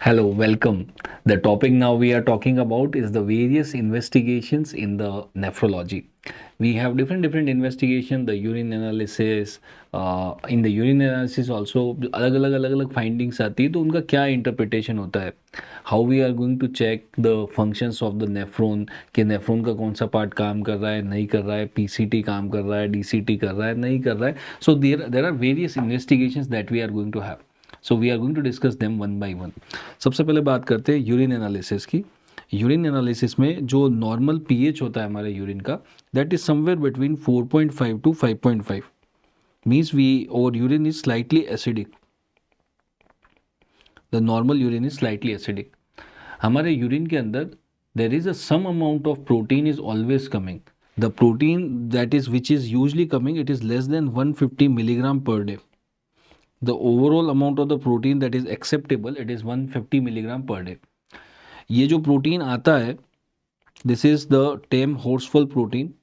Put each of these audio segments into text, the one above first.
Hello, welcome. The topic now we are talking about is the various investigations in the nephrology. We have different investigation, the urine analysis. In the urine analysis also अलग अलग findings आती है तो उनका क्या interpretation होता है. How we are going to check the functions of the nephron कि nephron का कौन सा part काम कर रहा है नहीं कर रहा है, PCT काम कर रहा है, DCT कर रहा है नहीं कर रहा है. So there are various investigations that we are going to have. So we are going to discuss them one by one. सबसे पहले बात करते हैं यूरिन एनालिसिस की. यूरिन एनालिसिस में जो नॉर्मल पीएच होता है हमारे यूरिन का, that is somewhere between 4.5 to 5.5. Means we our urine is slightly acidic. The normal urine is slightly acidic. हमारे यूरिन के अंदर there is a some amount of protein is always coming. The protein that is which is usually coming, it is less than 150 milligram per day. The overall amount of the protein that is acceptable, it is 150 milligram per day. ये जो protein आता है, this is the term horseful protein.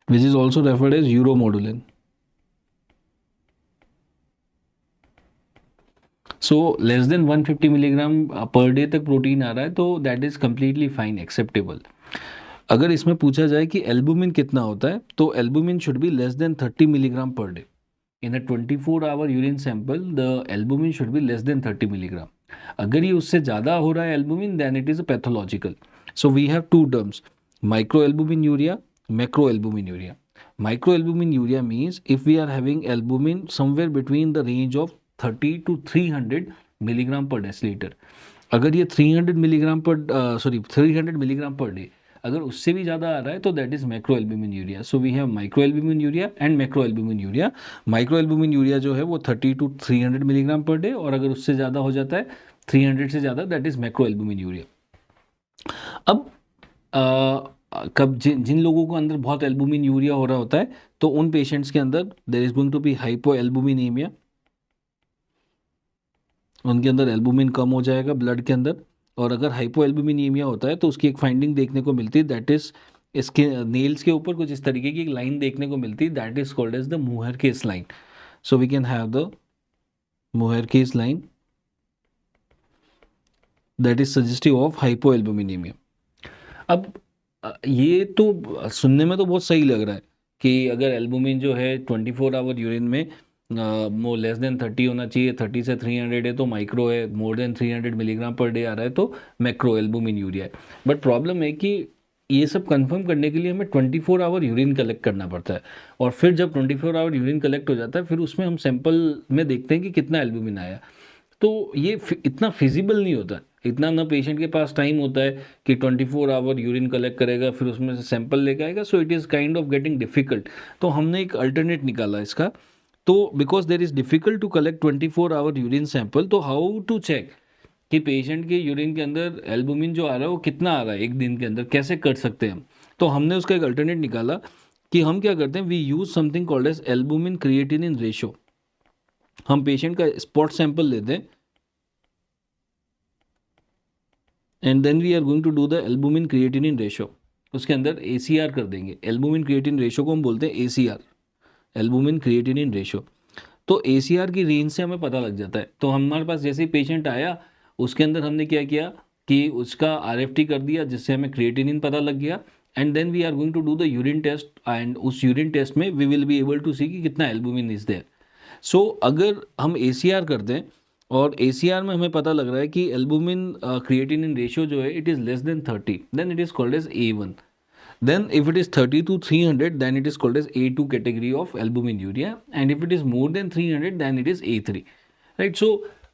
Which is also referred as uromodulin. So less than 150 milligram per day तक protein आ रहा है तो that is completely fine, acceptable. अगर इसमें पूछा जाए कि एल्बुमिन कितना होता है तो albumin should be less than 30 milligram per day. In a 24-hour urine sample, the albumin should be less than 30 milligram. अगर ये उससे ज़्यादा हो रहा है albumin, then it is a pathological. So we have two terms, microalbuminuria, macroalbuminuria. Microalbuminuria means if we are having albumin somewhere between the range of 30 to 300 milligram per deciliter. अगर ये 300 milligram per 300 milligram per day अगर उससे भी ज़्यादा आ रहा है तो that is macroalbuminuria. So we have microalbuminuria and macroalbuminuria. Microalbuminuria जो है वो 30 टू 300 मिलीग्राम पर डे, और अगर उससे ज़्यादा हो जाता है 300 से ज़्यादा, दैट इज मैक्रोएल्ब्यूमिन यूरिया. अब कब जिन लोगों को अंदर बहुत एल्बुमिन यूरिया हो रहा होता है तो उन पेशेंट्स के अंदर there is going to be hypoalbuminemia. उनके अंदर एल्बुमिन कम हो जाएगा ब्लड के अंदर. और अगर हाइपोएल्बुमिनीमिया होता है तो उसकी एक फाइंडिंग देखने को मिलती है, दैट इज इसके नेल्स के ऊपर कुछ इस तरीके की एक लाइन देखने को मिलती है, that is called as the Muehrcke's line. So we can have the Muehrcke's line that is suggestive of hypoalbuminemia. अब ये तो सुनने में तो बहुत सही लग रहा है कि अगर एल्बुमिन जो है 24 आवर यूरिन में वो लेस देन 30 होना चाहिए, 30 से 300 है तो माइक्रो है, more than 300 milligram per day आ रहा है तो मैक्रो एल्बुमिन यूरिया है. बट प्रॉब्लम है कि ये सब कंफर्म करने के लिए हमें 24 आवर यूरिन कलेक्ट करना पड़ता है. और फिर जब 24 आवर यूरिन कलेक्ट हो जाता है फिर उसमें हम सैंपल में देखते हैं कि कितना एल्बुमिन आया. तो ये इतना फिजिबल नहीं होता, इतना ना पेशेंट के पास टाइम होता है कि 24 आवर यूरिन कलेक्ट करेगा फिर उसमें से सैंपल लेके आएगा. So it is kind of getting difficult. तो हमने एक अल्टरनेट निकाला इसका. तो because there is difficult to collect 24 hour urine sample, तो हाउ टू चेक कि पेशेंट के यूरिन के अंदर एल्बुमिन जो आ रहा है वो कितना आ रहा है एक दिन के अंदर, कैसे कर सकते हैं हम. तो हमने उसका एक अल्टरनेट निकाला कि हम क्या करते हैं, we use something called as albumin creatinine ratio. हम पेशेंट का स्पॉट सैंपल लेते हैं and then we are going to do the albumin creatinine ratio. उसके अंदर ACR कर देंगे. एल्बुमिन क्रिएटिन रेशो को हम बोलते हैं ACR, एल्बुमिन क्रिएटिनिन रेशो. तो ACR की रेंज से हमें पता लग जाता है. तो हमारे पास जैसे ही पेशेंट आया उसके अंदर हमने क्या किया कि उसका RFT कर दिया जिससे हमें क्रिएटिनिन पता लग गया. And then we are going to do the urine test and उस यूरिन टेस्ट में we will be able to see कि कितना एल्बुमिन इज देयर. सो अगर हम ACR कर दें और ACR में हमें पता लग रहा है कि एल्बुमिन क्रिएटिनिन रेशियो जो है it is less than 30, then it is called as A1. Then if it is 30 to 300, then it is called as A2 category of albuminuria, and if it is more than 300, then it is A3. Right? So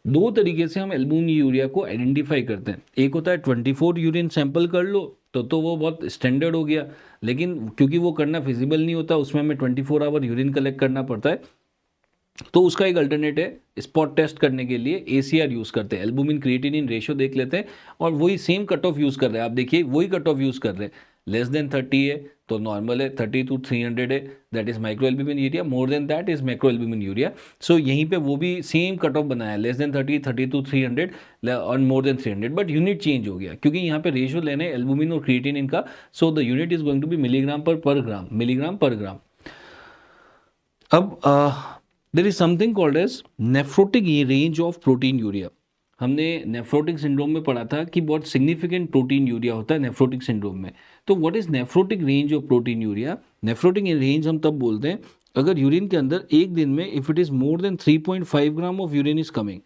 दो तरीके से हम albumin को identify करते हैं. एक होता है 24 यूरिन सैंपल कर लो तो वो बहुत स्टैंडर्ड हो गया, लेकिन क्योंकि वो करना फिजिबल नहीं होता उसमें हमें 24 आवर यूरिन कलेक्ट करना पड़ता है. तो उसका एक अल्टरनेट है, स्पॉट टेस्ट करने के लिए ACR यूज़ करते हैं, एल्बुमिन क्रिएटिनिन रेशियो देख लेते हैं और वही सेम कट ऑफ यूज़ कर रहे हैं. आप देखिए वही कट ऑफ यूज़ कर रहे हैं. लेस देन 30 है तो नॉर्मल है, 30 टू 300 है that is micro albumin urea, more than that is macroalbuminuria. So यहीं पे वो भी सेम कट ऑफ बनाया, लेस देन 30, 30 टू 300 और more than 300, but unit change हो गया क्योंकि यहाँ पे रेशियो लेने एल्बुमिन और क्रिएटिनिन का. So the unit is going to be milligram per gram, milligram per gram. अब there is something called as nephrotic range of protein urea. हमने नेफ्रोटिक सिंड्रोम में पढ़ा था कि बहुत सिग्निफिकेंट प्रोटीन यूरिया होता है नेफ्रोटिक सिंड्रोम में। तो what is nephrotic range of protein urea? Nephrotic range हम तब बोलते हैं अगर यूरिन के अंदर एक दिन में if it is more than 3.5 gram of urine is coming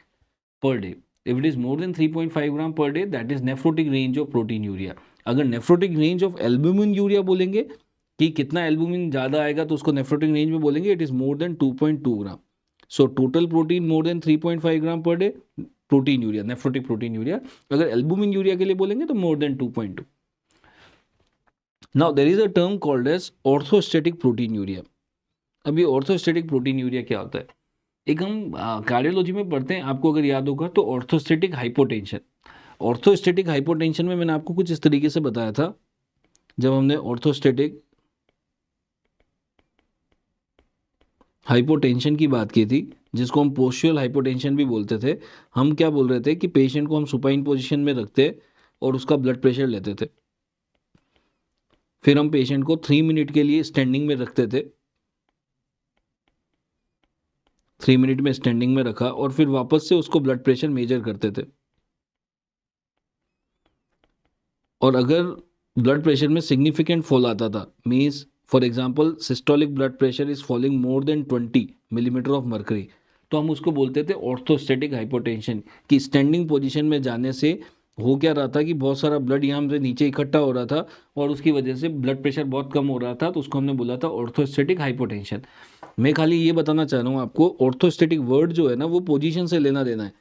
per day. If it is more than 3.5 gram per day that is nephrotic range of protein urea. अगर nephrotic range of albuminuria बोलेंगे कि कितना albumin ज़्यादा आएगा तो उसको nephrotic range में बोलेंगे it is more than 2.2 gram. So total protein more than 3.5 gram per day proteinuria, nephrotic proteinuria. अगर एल्बुमिन यूरिया के लिए बोलेंगे तो more than 2.2। Now there is a term called as orthostatic proteinuria. अब ये orthostatic protein urea क्या होता है? एक हम कार्डियोलॉजी में पढ़ते हैं, आपको अगर याद होगा तो ऑर्थोस्टेटिक हाइपोटेंशन। ऑर्थोस्टेटिक हाइपोटेंशन में मैंने आपको कुछ इस तरीके से बताया था जब हमने ऑर्थोस्टेटिक हाइपोटेंशन की बात की थी, जिसको हम पोस्चुरल हाइपोटेंशन भी बोलते थे। हम क्या बोल रहे थे कि पेशेंट को हम सुपाइन पोजीशन में रखते और उसका ब्लड प्रेशर लेते थे, फिर हम पेशेंट को 3 मिनट के लिए स्टैंडिंग में रखते थे, 3 मिनट में स्टैंडिंग में रखा और फिर वापस से उसको ब्लड प्रेशर मेजर करते थे। और अगर ब्लड प्रेशर में सिग्निफिकेंट फॉल आता था, means for example systolic blood pressure is falling more than 20 millimetre of mercury, तो हम उसको बोलते थे ऑर्थोस्टेटिक हाइपोटेंशन। कि स्टैंडिंग पोजीशन में जाने से हो क्या रहा था कि बहुत सारा ब्लड यहाँ से नीचे इकट्ठा हो रहा था और उसकी वजह से ब्लड प्रेशर बहुत कम हो रहा था, तो उसको हमने बोला था ऑर्थोस्टेटिक हाइपोटेंशन। मैं खाली ये बताना चाह रहा हूँ आपको, ऑर्थोस्टेटिक वर्ड जो है ना वो पोजीशन से लेना देना है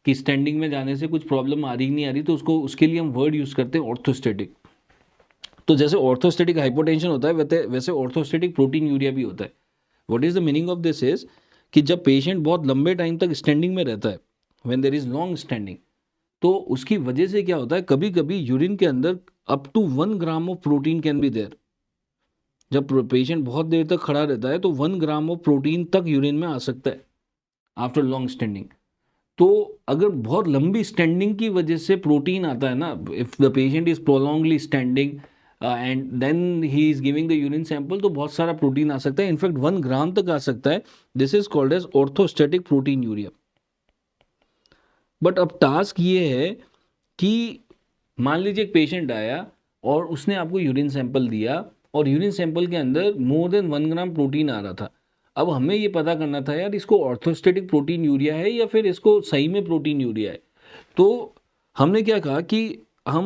कि स्टैंडिंग में जाने से कुछ प्रॉब्लम आ रही नहीं आ रही, तो उसको उसके लिए हम वर्ड यूज़ करते हैं ऑर्थोस्टेटिक। तो जैसे ऑर्थोस्टेटिक हाइपोटेंशन होता है वैसे ऑर्थोस्टेटिक प्रोटीन यूरिया भी होता है। What is the meaning of this is कि जब पेशेंट बहुत लंबे टाइम तक स्टैंडिंग में रहता है, when there is long standing, तो उसकी वजह से क्या होता है, कभी कभी यूरिन के अंदर up to 1 gram of protein can be there. जब पेशेंट बहुत देर तक खड़ा रहता है तो 1 ग्राम ऑफ प्रोटीन तक यूरिन में आ सकता है आफ्टर लॉन्ग स्टैंडिंग। तो अगर बहुत लंबी स्टैंडिंग की वजह से प्रोटीन आता है ना, if the patient is prolongly standing and then he is giving the urine sample, तो बहुत सारा प्रोटीन आ सकता है, इनफैक्ट 1 ग्राम तक आ सकता है। This is called as orthostatic proteinuria. But अब टास्क ये है कि मान लीजिए एक पेशेंट आया और उसने आपको यूरिन सैंपल दिया और यूरिन सैंपल के अंदर मोर देन 1 ग्राम प्रोटीन आ रहा था। अब हमें ये पता करना था यार इसको ऑर्थोस्टेटिक प्रोटीन यूरिया है या फिर इसको सही में प्रोटीन यूरिया है। तो हमने क्या कहा कि हम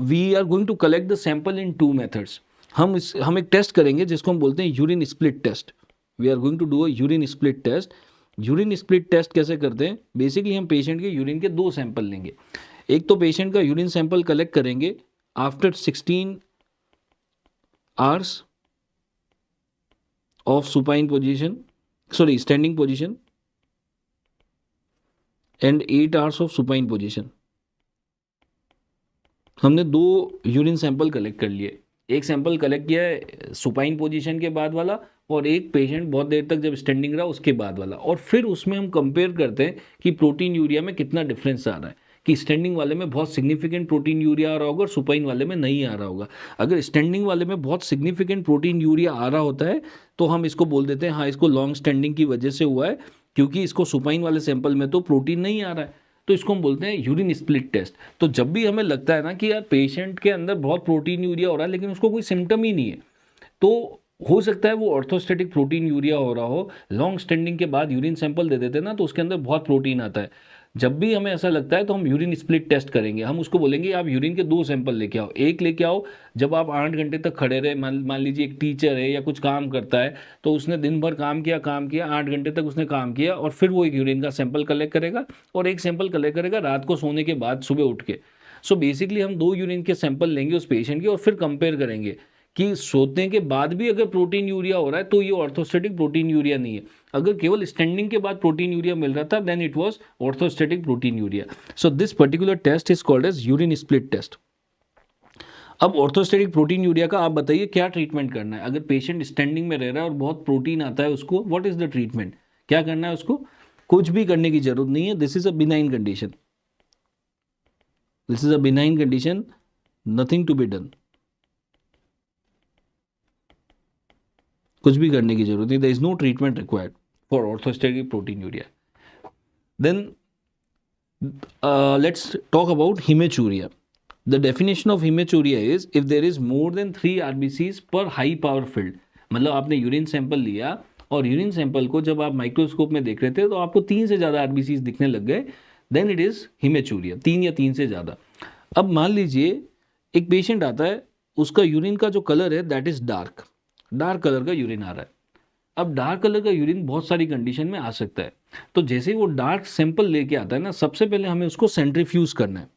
we are going to collect the sample in 2 methods. हम एक टेस्ट करेंगे जिसको हम बोलते हैं urine split test. We are going to do a urine split test. Urine split test कैसे करते हैं? बेसिकली हम पेशेंट के यूरिन के 2 सैंपल लेंगे। एक तो पेशेंट का यूरिन सैंपल कलेक्ट करेंगे after 16 hours of supine position, sorry standing position, and 8 hours of supine position. हमने 2 यूरिन सैंपल कलेक्ट कर लिए। एक सैंपल कलेक्ट किया है सुपाइन पोजीशन के बाद वाला और एक पेशेंट बहुत देर तक जब स्टैंडिंग रहा उसके बाद वाला, और फिर उसमें हम कंपेयर करते हैं कि प्रोटीन यूरिया में कितना डिफरेंस आ रहा है, कि स्टैंडिंग वाले में बहुत सिग्निफिकेंट प्रोटीन यूरिया आ रहा होगा और सुपाइन वाले में नहीं आ रहा होगा। अगर स्टैंडिंग वाले में बहुत सिग्निफिकेंट प्रोटीन यूरिया आ रहा होता है तो हम इसको बोल देते हैं हाँ इसको लॉन्ग स्टैंडिंग की वजह से हुआ है, क्योंकि इसको सुपाइन वाले सैंपल में तो प्रोटीन नहीं आ रहा है। तो इसको हम बोलते हैं यूरिन स्प्लिट टेस्ट। तो जब भी हमें लगता है ना कि यार पेशेंट के अंदर बहुत प्रोटीन यूरिया हो रहा है लेकिन उसको कोई सिम्टम ही नहीं है, तो हो सकता है वो ऑर्थोस्टेटिक प्रोटीन यूरिया हो रहा हो। लॉन्ग स्टैंडिंग के बाद यूरिन सैंपल दे देते हैं ना तो उसके अंदर बहुत प्रोटीन आता है। जब भी हमें ऐसा लगता है तो हम यूरिन स्प्लिट टेस्ट करेंगे। हम उसको बोलेंगे आप यूरिन के 2 सैंपल लेके आओ। एक लेके आओ जब आप 8 घंटे तक खड़े रहे, मान लीजिए एक टीचर है या कुछ काम करता है तो उसने दिन भर काम किया 8 घंटे तक उसने काम किया और फिर वो एक यूरिन का सैंपल कलेक्ट करेगा और एक सैंपल कलेक्ट करेगा रात को सोने के बाद सुबह उठ के। सो बेसिकली हम 2 यूरिन के सैंपल लेंगे उस पेशेंट के और फिर कंपेयर करेंगे कि सोते के बाद भी अगर प्रोटीन यूरिया हो रहा है तो ये ऑर्थोस्टेटिक प्रोटीन यूरिया नहीं है। अगर केवल स्टैंडिंग के बाद प्रोटीन यूरिया मिल रहा था then it was orthostatic proteinuria. So this particular test is called as urine split test. अब ऑर्थोस्टेटिक प्रोटीन यूरिया का आप बताइए क्या ट्रीटमेंट करना है? अगर पेशेंट स्टैंडिंग में रह रहा है और बहुत प्रोटीन आता है उसको, व्हाट इज द ट्रीटमेंट? क्या करना है उसको? कुछ भी करने की जरूरत नहीं है। This is a benign condition, this is a benign condition, nothing to be done. कुछ भी करने की जरूरत नहीं, there is no treatment required for orthostatic proteinuria. Then let's talk about hematuria. The definition of hematuria is if there is more than 3 RBCs per high power field. मतलब आपने urine sample लिया और यूरिन सैंपल को जब आप microscope में देख रहे थे तो आपको 3 से ज़्यादा आरबीसीज दिखने लग गए, देन इट इज़ हिमेचूरिया, 3 या 3 से ज़्यादा। अब मान लीजिए एक पेशेंट आता है, उसका यूरिन का जो कलर है that is dark, dark colour का यूरिन आ रहा है। अब डार्क कलर का यूरिन बहुत सारी कंडीशन में आ सकता है, तो जैसे ही वो डार्क सैंपल लेके आता है ना, सबसे पहले हमें उसको सेंट्रीफ्यूज करना है।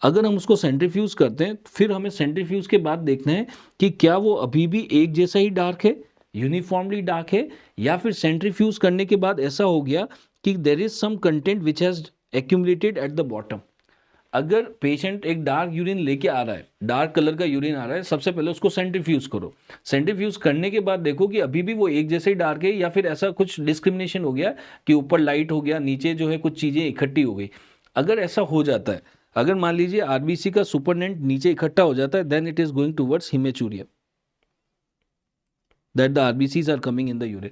अगर हम उसको सेंट्रीफ्यूज करते हैं फिर हमें सेंट्रीफ्यूज के बाद देखना है कि क्या वो अभी भी एक जैसा ही डार्क है, यूनिफॉर्मली डार्क है, या फिर सेंट्रीफ्यूज करने के बाद ऐसा हो गया कि there is some content which has accumulated at the bottom. अगर पेशेंट एक डार्क यूरिन लेके आ रहा है, डार्क कलर का यूरिन आ रहा है, सबसे पहले उसको सेंट्रीफ्यूज करो। सेंट्रीफ्यूज करने के बाद देखो कि अभी भी वो एक जैसे ही डार्क है या फिर ऐसा कुछ डिस्क्रिमिनेशन हो गया कि ऊपर लाइट हो गया, नीचे जो है कुछ चीज़ें इकट्ठी हो गई। अगर ऐसा हो जाता है, अगर मान लीजिए आरबीसी का सुपरनेंट नीचे इकट्ठा हो जाता है, then it is going towards haematuria, that the RBCs are coming in the urine.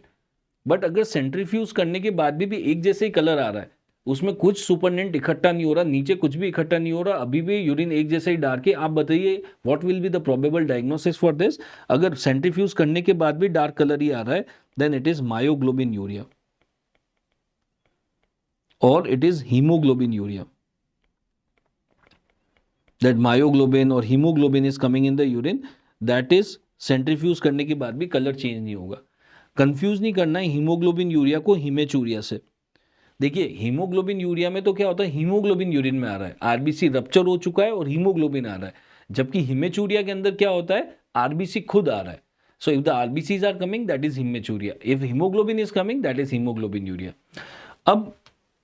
But अगर सेंट्रीफ्यूज करने के बाद भी एक जैसे ही कलर आ रहा है, उसमें कुछ सुपरनेंट इकट्ठा नहीं हो रहा, नीचे कुछ भी इकट्ठा नहीं हो रहा, अभी भी यूरिन एक जैसा ही डार्क है, आप बताइए what will be the probable diagnosis for this. अगर सेंट्रीफ्यूज करने के बाद भी डार्क कलर ही आ रहा है, then it is myoglobinuria और it is haemoglobinuria. That myoglobin और haemoglobin is coming in the urine, that is centrifuge करने के बाद भी कलर चेंज नहीं होगा। कंफ्यूज नहीं करना है हीमोग्लोबिन यूरिया को हिमेचूरिया से। देखिए हीमोग्लोबिन यूरिया में तो क्या होता है, हीमोग्लोबिन यूरिन में आ रहा है, आरबीसी रप्चर हो चुका है और हीमोग्लोबिन आ रहा है, जबकि हिमेचूरिया के अंदर क्या होता है, आरबीसी खुद आ रहा है। So if the RBCs are coming that is haematuria, if haemoglobin is coming that is haemoglobinuria. अब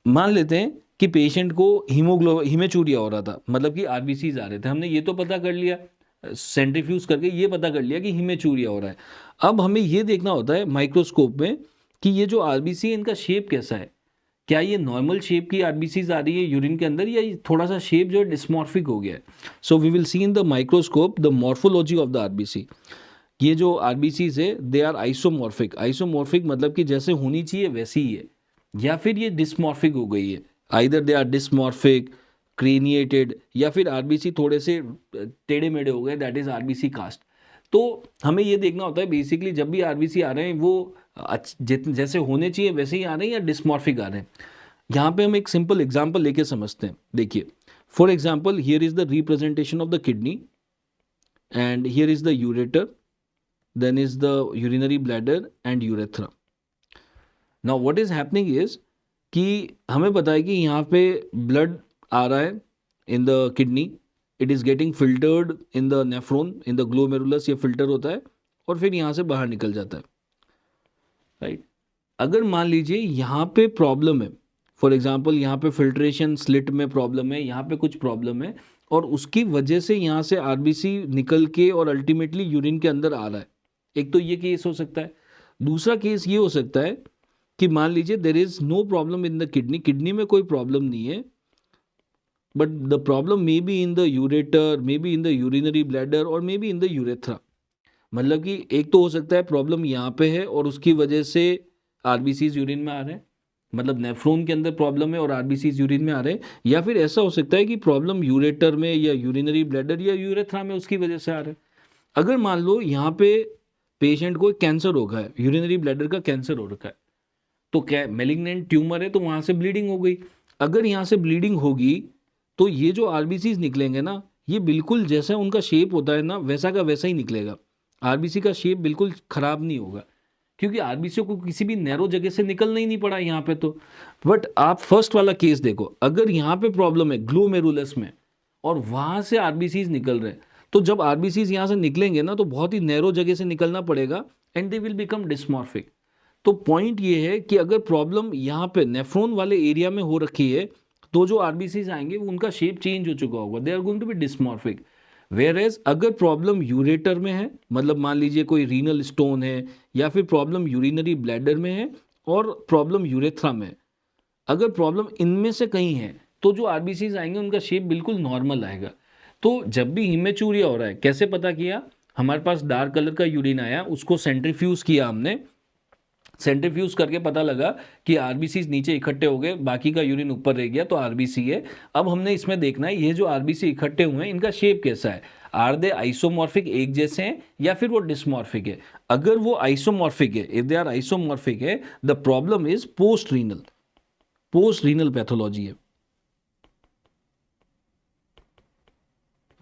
मान लेते हैं कि पेशेंट को हिमेचूरिया हो रहा था, मतलब कि आरबीसीज आ रहे थे, हमने ये तो पता कर लिया सेंट्रीफ्यूज करके, ये पता कर लिया कि हिमेचूरिया हो रहा है। अब हमें ये देखना होता है माइक्रोस्कोप में कि ये जो आरबीसी है इनका शेप कैसा है, क्या ये नॉर्मल शेप की आरबीसीज आ रही है यूरिन के अंदर, या ये थोड़ा सा शेप जो है डिस्मॉर्फिक हो गया है। So we will see in the microscope the morphology of the RBC. ये जो आरबीसीज है दे आर आइसोमॉर्फिक, आइसोमॉर्फिक मतलब कि जैसे होनी चाहिए वैसी ही है, या फिर ये डिस्मॉर्फिक हो गई है, आइदर दे आर डिस्मॉर्फिक, क्रेनिएटेड, या फिर आरबीसी थोड़े से टेढ़े मेढ़े हो गए, दैट इज आरबीसी कास्ट। तो हमें ये देखना होता है बेसिकली जब भी आरबीसी आ रहे हैं वो जैसे होने चाहिए वैसे ही आ रहे हैं या डिस्मॉर्फिक आ रहे हैं। यहाँ पे हम एक सिंपल एग्जांपल लेके समझते हैं। देखिए for example here is the representation of the kidney and here is the ureter, then is the urinary bladder and urethra. Now what is happening is कि हमें पता है कि यहाँ पे ब्लड आ रहा है इन the kidney, it is getting filtered in the nephron, in the glomerulus, ये फिल्टर होता है और फिर यहाँ से बाहर निकल जाता है, राइट। अगर मान लीजिए यहाँ पे प्रॉब्लम है, फॉर एग्जांपल यहाँ पे फिल्ट्रेशन स्लिट में प्रॉब्लम है, यहाँ पे कुछ प्रॉब्लम है और उसकी वजह से यहाँ से आरबीसी निकल के और अल्टीमेटली यूरिन के अंदर आ रहा है, एक तो ये केस हो सकता है। दूसरा केस ये हो सकता है कि मान लीजिए there is no problem in the kidney, kidney में कोई प्रॉब्लम नहीं है, but the problem may be in the ureter, may be in the urinary bladder और may be in the urethra. मतलब कि एक तो हो सकता है प्रॉब्लम यहाँ पे है और उसकी वजह से आरबीसीज यूरिन में आ रहे हैं, मतलब नेफ्रॉन के अंदर प्रॉब्लम है और आरबीसीज यूरिन में आ रहे हैं, या फिर ऐसा हो सकता है कि प्रॉब्लम यूरेटर में या यूरिनरी ब्लैडर या यूरेथ्रा में उसकी वजह से आ रहे हैं। अगर मान लो यहाँ पे पेशेंट को कैंसर हो गया है, यूरिनरी ब्लैडर का कैंसर हो रखा है, तो क्या मेलिग्नेंट ट्यूमर है तो वहाँ से ब्लीडिंग हो गई। अगर यहाँ से ब्लीडिंग होगी तो ये जो आरबीसीज निकलेंगे ना, ये बिल्कुल जैसा उनका शेप होता है ना वैसा का वैसा ही निकलेगा। आरबीसी का शेप बिल्कुल खराब नहीं होगा, क्योंकि आरबीसी को किसी भी नैरो जगह से निकलना ही नहीं पड़ा यहाँ पे तो। बट आप फर्स्ट वाला केस देखो, अगर यहाँ पे प्रॉब्लम है ग्लोमेरुलस में और वहाँ से आरबीसीज निकल रहे हैं, तो जब आरबीसीज यहाँ से निकलेंगे ना तो बहुत ही नैरो जगह से निकलना पड़ेगा and they will become dysmorphic. तो पॉइंट ये है कि अगर प्रॉब्लम यहाँ पे नेफ्रॉन वाले एरिया में हो रखी है तो जो आरबीसीज आएंगे वो उनका शेप चेंज हो चुका होगा, they are going to be dysmorphic. Whereas अगर प्रॉब्लम यूरेटर में है, मतलब मान लीजिए कोई रीनल स्टोन है या फिर प्रॉब्लम यूरिनरी ब्लैडर में है और प्रॉब्लम यूरेथ्रा में है, अगर प्रॉब्लम इनमें से कहीं है तो जो आरबीसीज आएंगे उनका शेप बिल्कुल नॉर्मल आएगा। तो जब भी हिमेचूरिया हो रहा है कैसे पता किया, हमारे पास डार्क कलर का यूरिन आया, उसको सेंट्रीफ्यूज किया हमने, सेंट्रीफ्यूज करके पता लगा कि आरबीसी नीचे इकट्ठे हो गए, बाकी का यूरिन ऊपर रह गया, तो आरबीसी है। अब हमने इसमें देखना है ये जो आरबीसी इकट्ठे हुए हैं इनका शेप कैसा है, आर दे आइसोमॉर्फिक, एक जैसे हैं, या फिर वो डिस्मॉर्फिक है। अगर वो आइसोमॉर्फिक है, इफ दे आर आइसोमॉर्फिक है, the problem is post renal, post renal pathology है।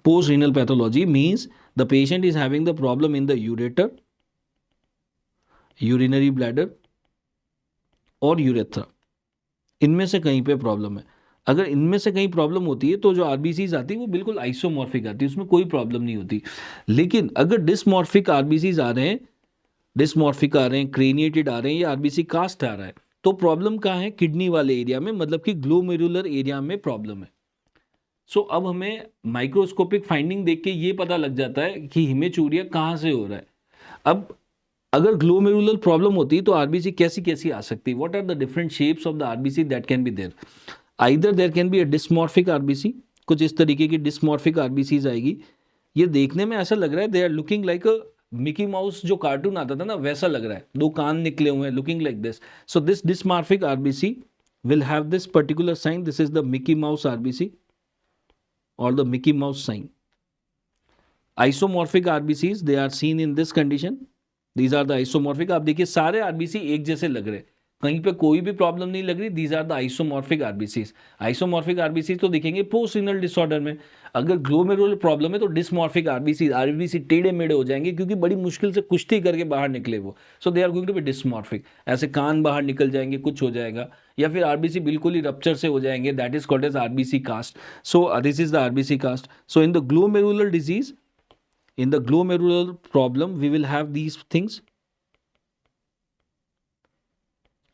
Post renal pathology means the patient is having the problem in the ureter, urinary bladder और यूरेथ्रा, इनमें से कहीं पे प्रॉब्लम है। अगर इनमें से कहीं प्रॉब्लम होती है तो जो आरबीसीज आती है वो बिल्कुल आइसोमॉर्फिक आती है, उसमें कोई प्रॉब्लम नहीं होती। लेकिन अगर डिस्मॉर्फिक आरबीसीज आ रहे हैं, डिस्मॉर्फिक आ रहे हैं, क्रेनिएटेड आ रहे हैं, या आरबीसी कास्ट आ रहा है, तो प्रॉब्लम कहाँ है, किडनी वाले एरिया में, मतलब कि ग्लोमेरुलर एरिया में प्रॉब्लम है। सो अब हमें माइक्रोस्कोपिक फाइंडिंग देख के ये पता लग जाता है कि हिमेचूरिया कहाँ से हो रहा है। अब अगर ग्लोमेरुलर प्रॉब्लम होती है तो आरबीसी कैसी कैसी आ सकती है, what are the different shapes of the RBC that can be there. Either there can be a dysmorphic RBC, कुछ इस तरीके की डिस्मॉर्फिक आरबीसीज आएगी। ये देखने में ऐसा लग रहा है they are looking like a Mickey Mouse, जो कार्टून आता था ना वैसा लग रहा है, दो कान निकले हुए हैं, looking like this. So this dysmorphic RBC will have this particular sign. This is the Mickey Mouse RBC or the Mickey Mouse sign. Isomorphic RBCs, they are seen in this condition. These are the isomorphic. आप देखिए सारे RBC एक जैसे लग रहे हैं, कहीं पे कोई भी प्रॉब्लम नहीं लग रही। These are the isomorphic RBCs. Isomorphic RBC तो दिखेंगे पोस्ट रीनल डिसऑर्डर में। अगर ग्लोमेरुलर प्रॉब्लम है तो डिस्मॉर्फिक आरबीसी, आरबीसी टेढ़े मेढ़े हो जाएंगे क्योंकि बड़ी मुश्किल से कुश्ती करके बाहर निकले वो, so they are going to be dysmorphic. ऐसे कान बाहर निकल जाएंगे, कुछ हो जाएगा, या फिर आरबीसी बिल्कुल ही रप्चर से हो जाएंगे, that is called as RBC cast. So this is the RBC cast. So in the glomerular disease, in the glomerular problem we will have these things.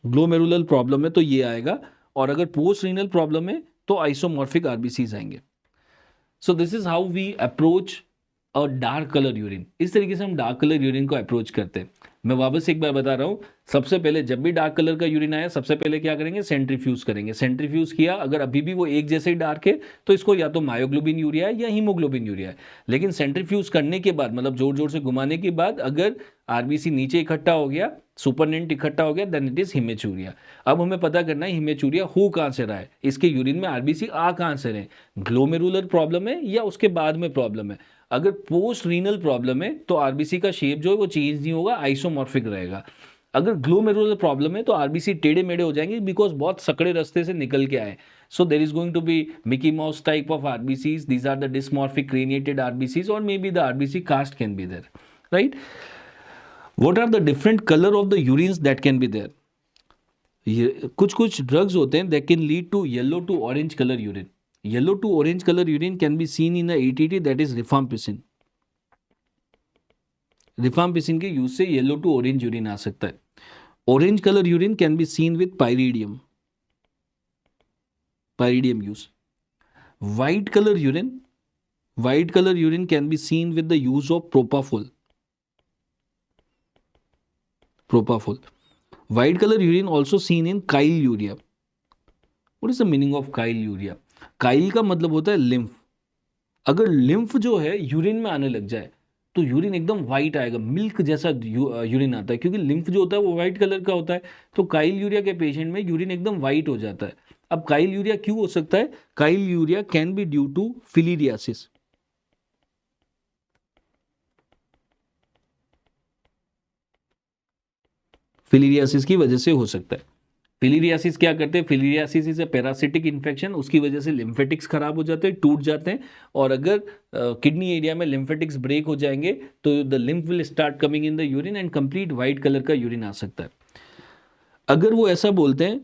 Glomerular problem है तो ये आएगा, और अगर पोस्ट रीनल प्रॉब्लम है तो isomorphic RBCs आएंगे। So this is how we approach a dark colour urine. इस तरीके से हम डार्क कलर यूरिन को अप्रोच करते हैं। मैं वापस एक बार बता रहा हूँ, सबसे पहले जब भी डार्क कलर का यूरिन आया सबसे पहले क्या करेंगे, सेंट्रीफ्यूज करेंगे। सेंट्रीफ्यूज किया, अगर अभी भी वो एक जैसे ही डार्क है तो इसको या तो मायोग्लोबिन यूरिया है या हीमोग्लोबिन यूरिया है। लेकिन सेंट्रीफ्यूज करने के बाद, मतलब जोर जोर से घुमाने के बाद, अगर आरबीसी नीचे इकट्ठा हो गया, सुपरनेंट इकट्ठा हो गया, देन इट इज हिमेचूरिया। अब हमें पता करना है हिमेचूरिया हो कहाँ से रहा है, इसके यूरिन में आरबीसी आ कहाँ से रहे, ग्लोमेरुलर प्रॉब्लम है या उसके बाद में प्रॉब्लम है। अगर पोस्ट रीनल प्रॉब्लम है तो आरबीसी का शेप जो है वो चेंज नहीं होगा, आइसोमॉर्फिक रहेगा। अगर ग्लोमेरुलर प्रॉब्लम है तो आरबीसी टेढ़े मेढ़े हो जाएंगे बिकॉज बहुत सकड़े रास्ते से निकल के आए। So there is going to be Mickey Mouse type of RBCs, these are the dysmorphic crenated RBCs, और may be the RBC cast can be there, right. What are the different color of the urines that can be there? कुछ कुछ drugs होते हैं that can lead to yellow to orange color urine. Yellow to orange color urine can be seen in a ATT, that is rifampicin. Rifampicin के use से yellow to orange urine आ सकता है। Orange colour urine can be seen with Pyridium, Pyridium use. White colour urine can be seen with the use of propofol, propofol. White color urine also seen in chyluria. What is the meaning of chyluria? Chyle का मतलब होता है lymph. अगर lymph जो है urine में आने लग जाए तो यूरिन एकदम वाइट आएगा, मिल्क जैसा यूरिन आता है, क्योंकि लिम्फ जो होता है वो वाइट कलर का होता है। तो काइल्यूरिया के पेशेंट में यूरिन एकदम वाइट हो जाता है। अब काइल्यूरिया क्यों हो सकता है? काइल्यूरिया कैन बी ड्यू टू फिलीरियासिस। फिलीरियासिस की वजह से हो सकता है। फिलीरियासिस क्या करते हैं? फिलीरियासिस इज ए पैरासिटिक इन्फेक्शन, उसकी वजह से लिम्फेटिक्स खराब हो जाते हैं, टूट जाते हैं, और अगर किडनी एरिया में लिम्फेटिक्स ब्रेक हो जाएंगे तो the lymph will start coming in the urine and complete white colour का यूरिन आ सकता है। अगर वो ऐसा बोलते हैं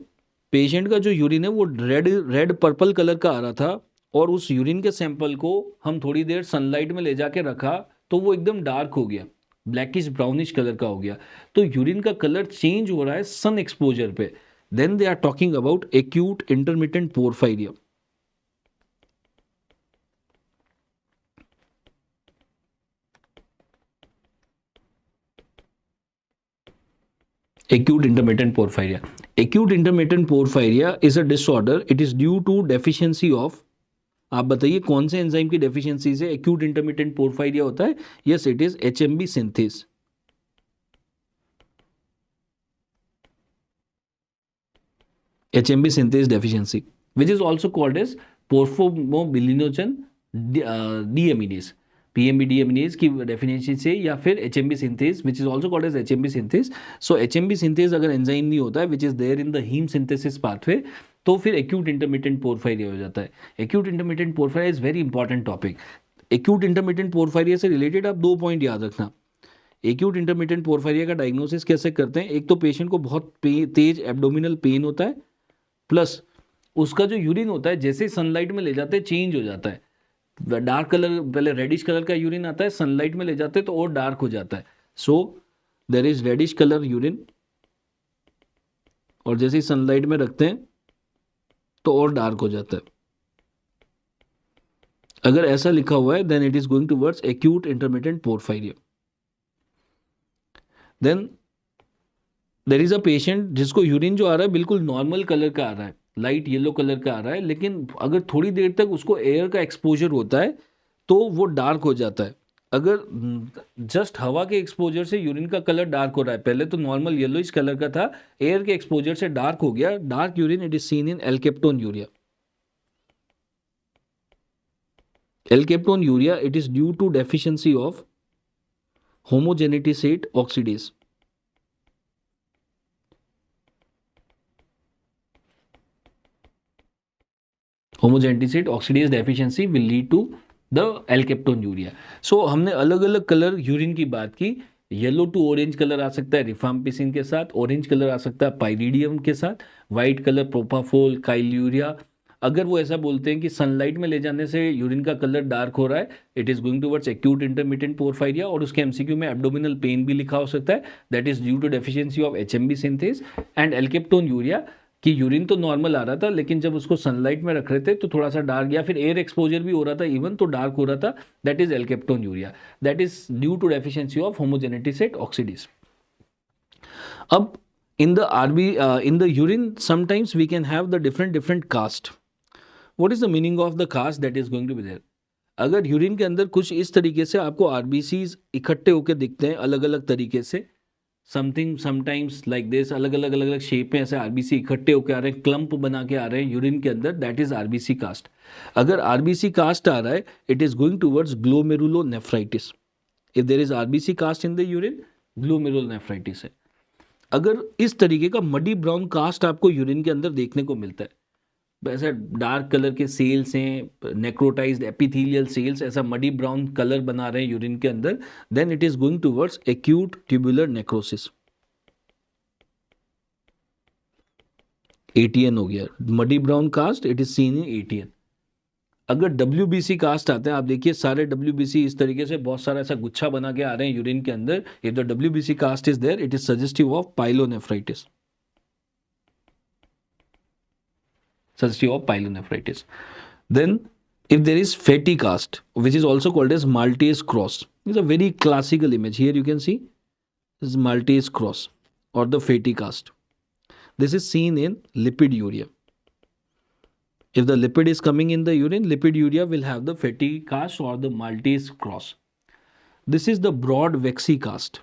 पेशेंट का जो यूरिन है वो रेड पर्पल कलर का आ रहा था और उस यूरिन के सैंपल को हम थोड़ी देर सनलाइट में ले जाके रखा तो वो एकदम डार्क हो गया, ब्लैकिश ब्राउनिश कलर का हो गया, तो यूरिन का कलर चेंज हो रहा है सन एक्सपोजर पे, then they are talking about acute intermittent porphyria. Acute intermittent porphyria. Acute intermittent porphyria is a disorder. It is due to deficiency of आप बताइए कौन से एंजाइम की डेफिशिएंसी से एक्यूट इंटरमिटेंट पोर्फायरिया होता है? Yes, it is HMB synthase. HMB synthase deficiency, which is also called as porphomobilinogen deaminase, PMB deaminase की definition से, या फिर HMB synthase which is also called as HMB synthase. So HMB synthase अगर enzyme नहीं होता है which is there in the heme synthesis pathway, तो फिर acute intermittent porphyria हो जाता है. Acute intermittent porphyria is very important topic. Acute intermittent porphyria से रिलेटेड आप 2 पॉइंट याद रखना. एक्यूट इंटरमिटेंट पोर्फायरिया का डायग्नोसिस कैसे करते हैं? एक तो पेशेंट को बहुत तेज एब्डोमिनल पेन होता है, प्लस उसका जो यूरिन होता है जैसे सनलाइट में ले जाते हैं चेंज हो जाता है, डार्क कलर, पहले रेडिश कलर का यूरिन आता है, सनलाइट में ले जाते हैं तो और डार्क हो जाता है. So there is reddish colour urine, और जैसे ही सनलाइट में रखते हैं तो और डार्क हो जाता है. अगर ऐसा लिखा हुआ है then it is going towards acute intermittent porphyria. Then there is a patient जिसको यूरिन जो आ रहा है बिल्कुल नॉर्मल कलर का आ रहा है, लाइट येलो कलर का आ रहा है, लेकिन अगर थोड़ी देर तक उसको एयर का एक्सपोजर होता है तो वो डार्क हो जाता है. अगर जस्ट हवा के एक्सपोजर से यूरिन का कलर डार्क हो रहा है, पहले तो नॉर्मल येलोइश कलर का था, एयर के एक्सपोजर से डार्क हो गया, dark urine, it is seen in alkaptonuria. Alkaptonuria, it is due to deficiency of homogentisate oxidase. Homogentisate oxidase deficiency will lead to the alkaptonuria. So हमने अलग अलग colour urine की बात की. Yellow to orange colour आ सकता है rifampicin के साथ, ऑरेंज कलर आ सकता है पाइरिडियम के साथ, वाइट कलर प्रोपाफोल, काइल्यूरिया. अगर वो ऐसा बोलते हैं कि सनलाइट में ले जाने से यूरिन का कलर डार्क हो रहा है, it is going towards acute intermittent porphyria, और उसके एमसीक्यू में एब्डोमिनल पेन भी लिखा हो सकता है, that is due to deficiency of HMB synthase and alkaptonuria. कि यूरिन तो नॉर्मल आ रहा था, लेकिन जब उसको सनलाइट में रख रहे थे तो थोड़ा सा डार्क, या फिर एयर एक्सपोजर भी हो रहा था इवन, तो डार्क हो रहा था, that is alkaptonuria, that is due to deficiency of homogentisate oxidase. अब in the RB in the urine sometimes we can have the different caste. What is the meaning of the caste that is going to be there? अगर urine के अंदर कुछ इस तरीके से आपको RBCs इकट्ठे होकर दिखते हैं अलग अलग तरीके से, समथिंग समटाइम्स लाइक दिस, अलग अलग अलग अलग शेप में ऐसे आरबीसी इकट्ठे होकर आ रहे हैं, क्लम्प बना के आ रहे हैं यूरिन के अंदर, दैट इज आरबीसी कास्ट. अगर आरबीसी कास्ट आ रहा है, it is going towards glomerulonephritis. If there is RBC cast in the urine, glomerulonephritis है. अगर इस तरीके का मडी ब्राउन कास्ट आपको यूरिन के अंदर देखने को मिलता है, ऐसा डार्क कलर के सेल्स हैं, नेक्रोटाइज्ड एपिथेलियल सेल्स ऐसा मडी ब्राउन कलर बना रहे हैं यूरिन के अंदर, then it is going towards acute tubular necrosis. ATN हो गया, muddy brown cast, it is seen in ATN. अगर WBC कास्ट आते हैं, आप देखिए सारे WBC इस तरीके से बहुत सारा ऐसा गुच्छा बना के आ रहे हैं यूरिन के अंदर, if the WBC cast is there, it is suggestive of pyelonephritis. Suggestive of pyelonephritis. Then, if there is fatty cast, which is also called as Maltese cross, this is a very classical image. Here you can see this is Maltese cross or the fatty cast. This is seen in lipiduria. If the lipid is coming in the urine, lipiduria will have the fatty cast or the Maltese cross. This is the broad waxy cast,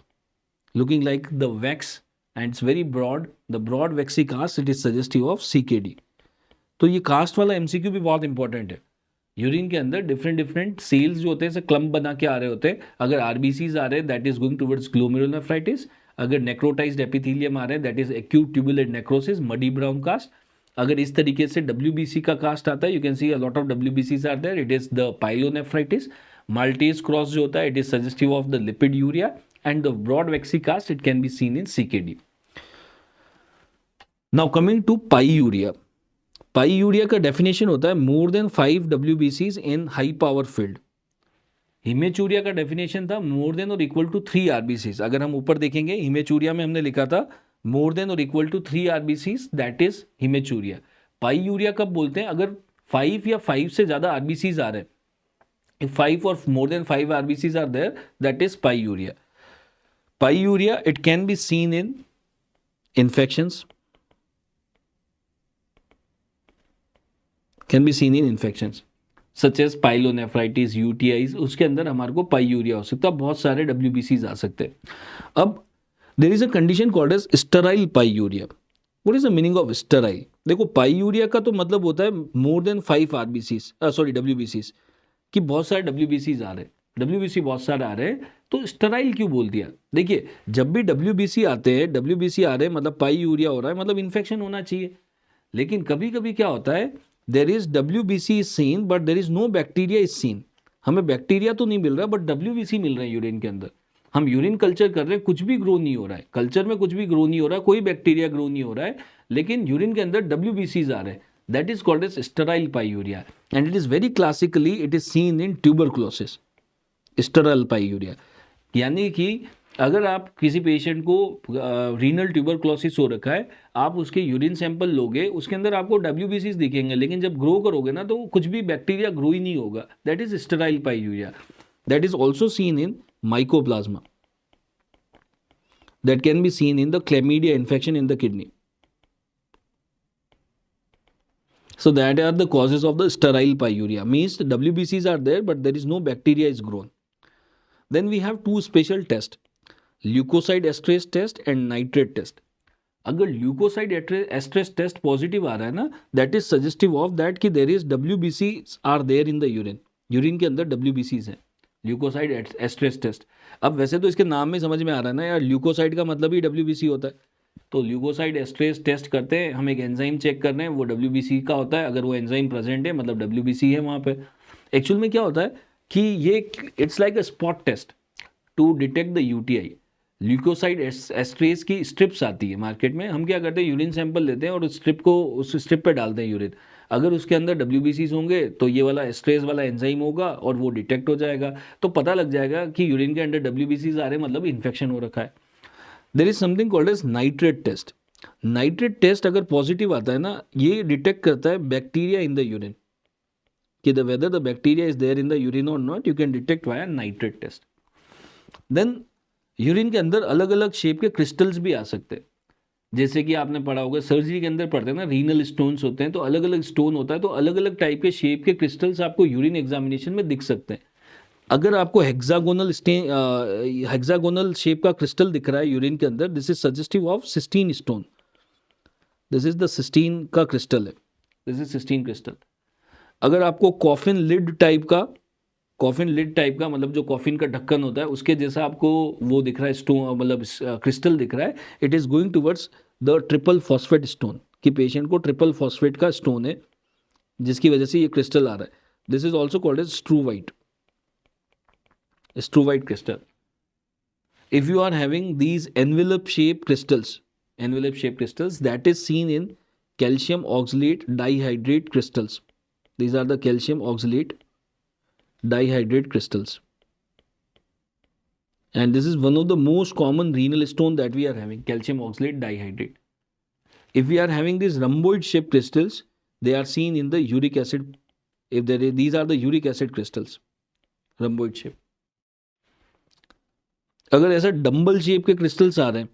looking like the wax, and it's very broad. The broad waxy cast, it is suggestive of CKD. तो ये cast वाला MCQ भी बहुत important है. Urine के अंदर different cells जो होते हैं क्लम्प बना के आ रहे होते हैं, अगर आरबीसीज आ रहे हैं that is going towards glomerulonephritis. अगर नेक्रोटाइज्ड एपिथेलियम आ रहे हैं that is acute tubular necrosis, muddy brown cast. अगर इस तरीके से WBC का कास्ट आता है, you can see a lot of WBCs are there, it is the pyelonephritis. Maltese cross जो होता है, it is suggestive of the lipiduria, and the broad waxy cast, it can be seen in CKD. Now coming to पाईयूरिया. पाईयूरिया का definition होता है more than 5 WBCs इन high power field. Haematuria का definition था more than और equal to 3 RBCs. अगर हम ऊपर देखेंगे, हिमेचूरिया में हमने लिखा था मोर देन और equal to 3 RBCs, that is haematuria. Pyuria कब बोलते हैं? अगर 5 या 5 से ज्यादा RBCs आ रहे हैं, इफ 5 और more than 5 RBCs are there, that is pyuria. Pyuria, it can be seen in infections, can be seen in infections. Such as pyelonephritis, UTIs, उसके अंदर हमारे को पाईयूरिया हो सकता है, बहुत सारे WBCs आ सकते हैं। अब there is a condition called as sterile pyuria. What is the meaning of sterile? देखो पाईयूरिया का तो मतलब होता है more than 5 RBCs, sorry WBCs, कि बहुत सारे WBCs आ रहे हैं, WBC बहुत सारे आ रहे हैं, तो स्टेराइल क्यों बोल दिया? देखिए जब भी WBC आते हैं, WBC आ रहे हैं मतलब पाईयूरिया हो रहा है, मतलब इन्फेक्शन होना चाहिए। लेकिन कभी कभी क्या होता है, there is WBC is seen but there is no bacteria is seen. हमें बैक्टीरिया तो नहीं मिल रहा बट WBC मिल रहे हैं यूरिन के अंदर। हम यूरिन कल्चर कर रहे हैं, कुछ भी ग्रो नहीं हो रहा है, कल्चर में कुछ भी ग्रो नहीं हो रहा है, कोई बैक्टीरिया ग्रो नहीं हो रहा है, लेकिन यूरिन के अंदर WBCs आ रहे हैं। That is called as sterile pyuria and it is very classically it is seen in tuberculosis, sterile pyuria. यानी कि अगर आप किसी पेशेंट को रीनल ट्यूबरक्लोसिस हो रखा है, आप उसके यूरिन सैंपल लोगे, उसके अंदर आपको WBCs दिखेंगे, लेकिन जब ग्रो करोगे ना तो कुछ भी बैक्टीरिया ग्रो ही नहीं होगा। That is sterile pyuria. That is also seen in mycoplasma, that can be seen in the chlamydia infection in the kidney. So that are the causes of the sterile pyuria. Means the WBCs are there but there is no bacteria is grown. Then we have two special tests, leukocyte estrase test and nitrate test. अगर leukocyte esterase test positive आ रहा है ना, that is suggestive of that कि there is WBCs are there in the urine, urine के अंदर WBCs हैं, leukocyte esterase test. अब वैसे तो इसके नाम में समझ में आ रहा है ना यार, ल्यूकोसाइड का मतलब ही WBC होता है, तो ल्यूकोसाइड एस्ट्रेस टेस्ट करते हैं, हम एक एंजाइम चेक कर रहे हैं, वो WBC का होता है, अगर वो एंजाइम प्रेजेंट है मतलब WBC है वहाँ पे। एक्चुअल में क्या होता है कि ये it's like a spot test to detect the UTI। Leukocyte esterase की स्ट्रिप्स आती है मार्केट में, हम क्या करते हैं यूरिन सैंपल लेते हैं और उस स्ट्रिप को उस स्ट्रिप पे डालते हैं यूरिन, अगर उसके अंदर WBCs होंगे तो ये वाला एस्ट्रेस वाला एंजाइम होगा और वो डिटेक्ट हो जाएगा, तो पता लग जाएगा कि यूरिन के अंदर WBCs आ रहे हैं मतलब इन्फेक्शन हो रखा है। There is something called as nitrate test. Nitrate test अगर पॉजिटिव आता है ना, ये डिटेक्ट करता है बैक्टीरिया इन द यूरिन, कि the whether the bacteria is there in the urine और not, you can detect via nitrate test. Then urine के अंदर अलग अलग शेप के क्रिस्टल्स भी आ सकते हैं, जैसे कि आपने पढ़ा होगा सर्जरी के अंदर पढ़ते हैं ना, रीनल स्टोन्स होते हैं, तो अलग अलग स्टोन होता है, तो अलग अलग टाइप के शेप के क्रिस्टल्स आपको यूरिन एग्जामिनेशन में दिख सकते हैं। अगर आपको हेक्सागोनल शेप का क्रिस्टल दिख रहा है यूरिन के अंदर, this is suggestive of cystine stone, this is the cystine का क्रिस्टल है, दिस इज सिस्टीन क्रिस्टल। अगर आपको कॉफिन लिड टाइप का मतलब जो कॉफिन का ढक्कन होता है उसके जैसा आपको वो दिख रहा है स्टोन, मतलब क्रिस्टल दिख रहा है, it is going towards the triple phosphate stone, कि पेशेंट को ट्रिपल फॉस्फेट का स्टोन है जिसकी वजह से ये क्रिस्टल आ रहा है। This is also called as struvite crystal. If you are having these envelope shaped crystals, that is seen in calcium oxalate dihydrate crystals. These are the calcium oxalate dihydrate crystals, and this is one of the most common renal stone that we are having, calcium oxalate dihydrate. If we are having these rhomboid shaped crystals, they are seen in the uric acid. If there is, these are the uric acid crystals, rhomboid shape. अगर ऐसा dumbbell shape के crystals आ रहे हैं,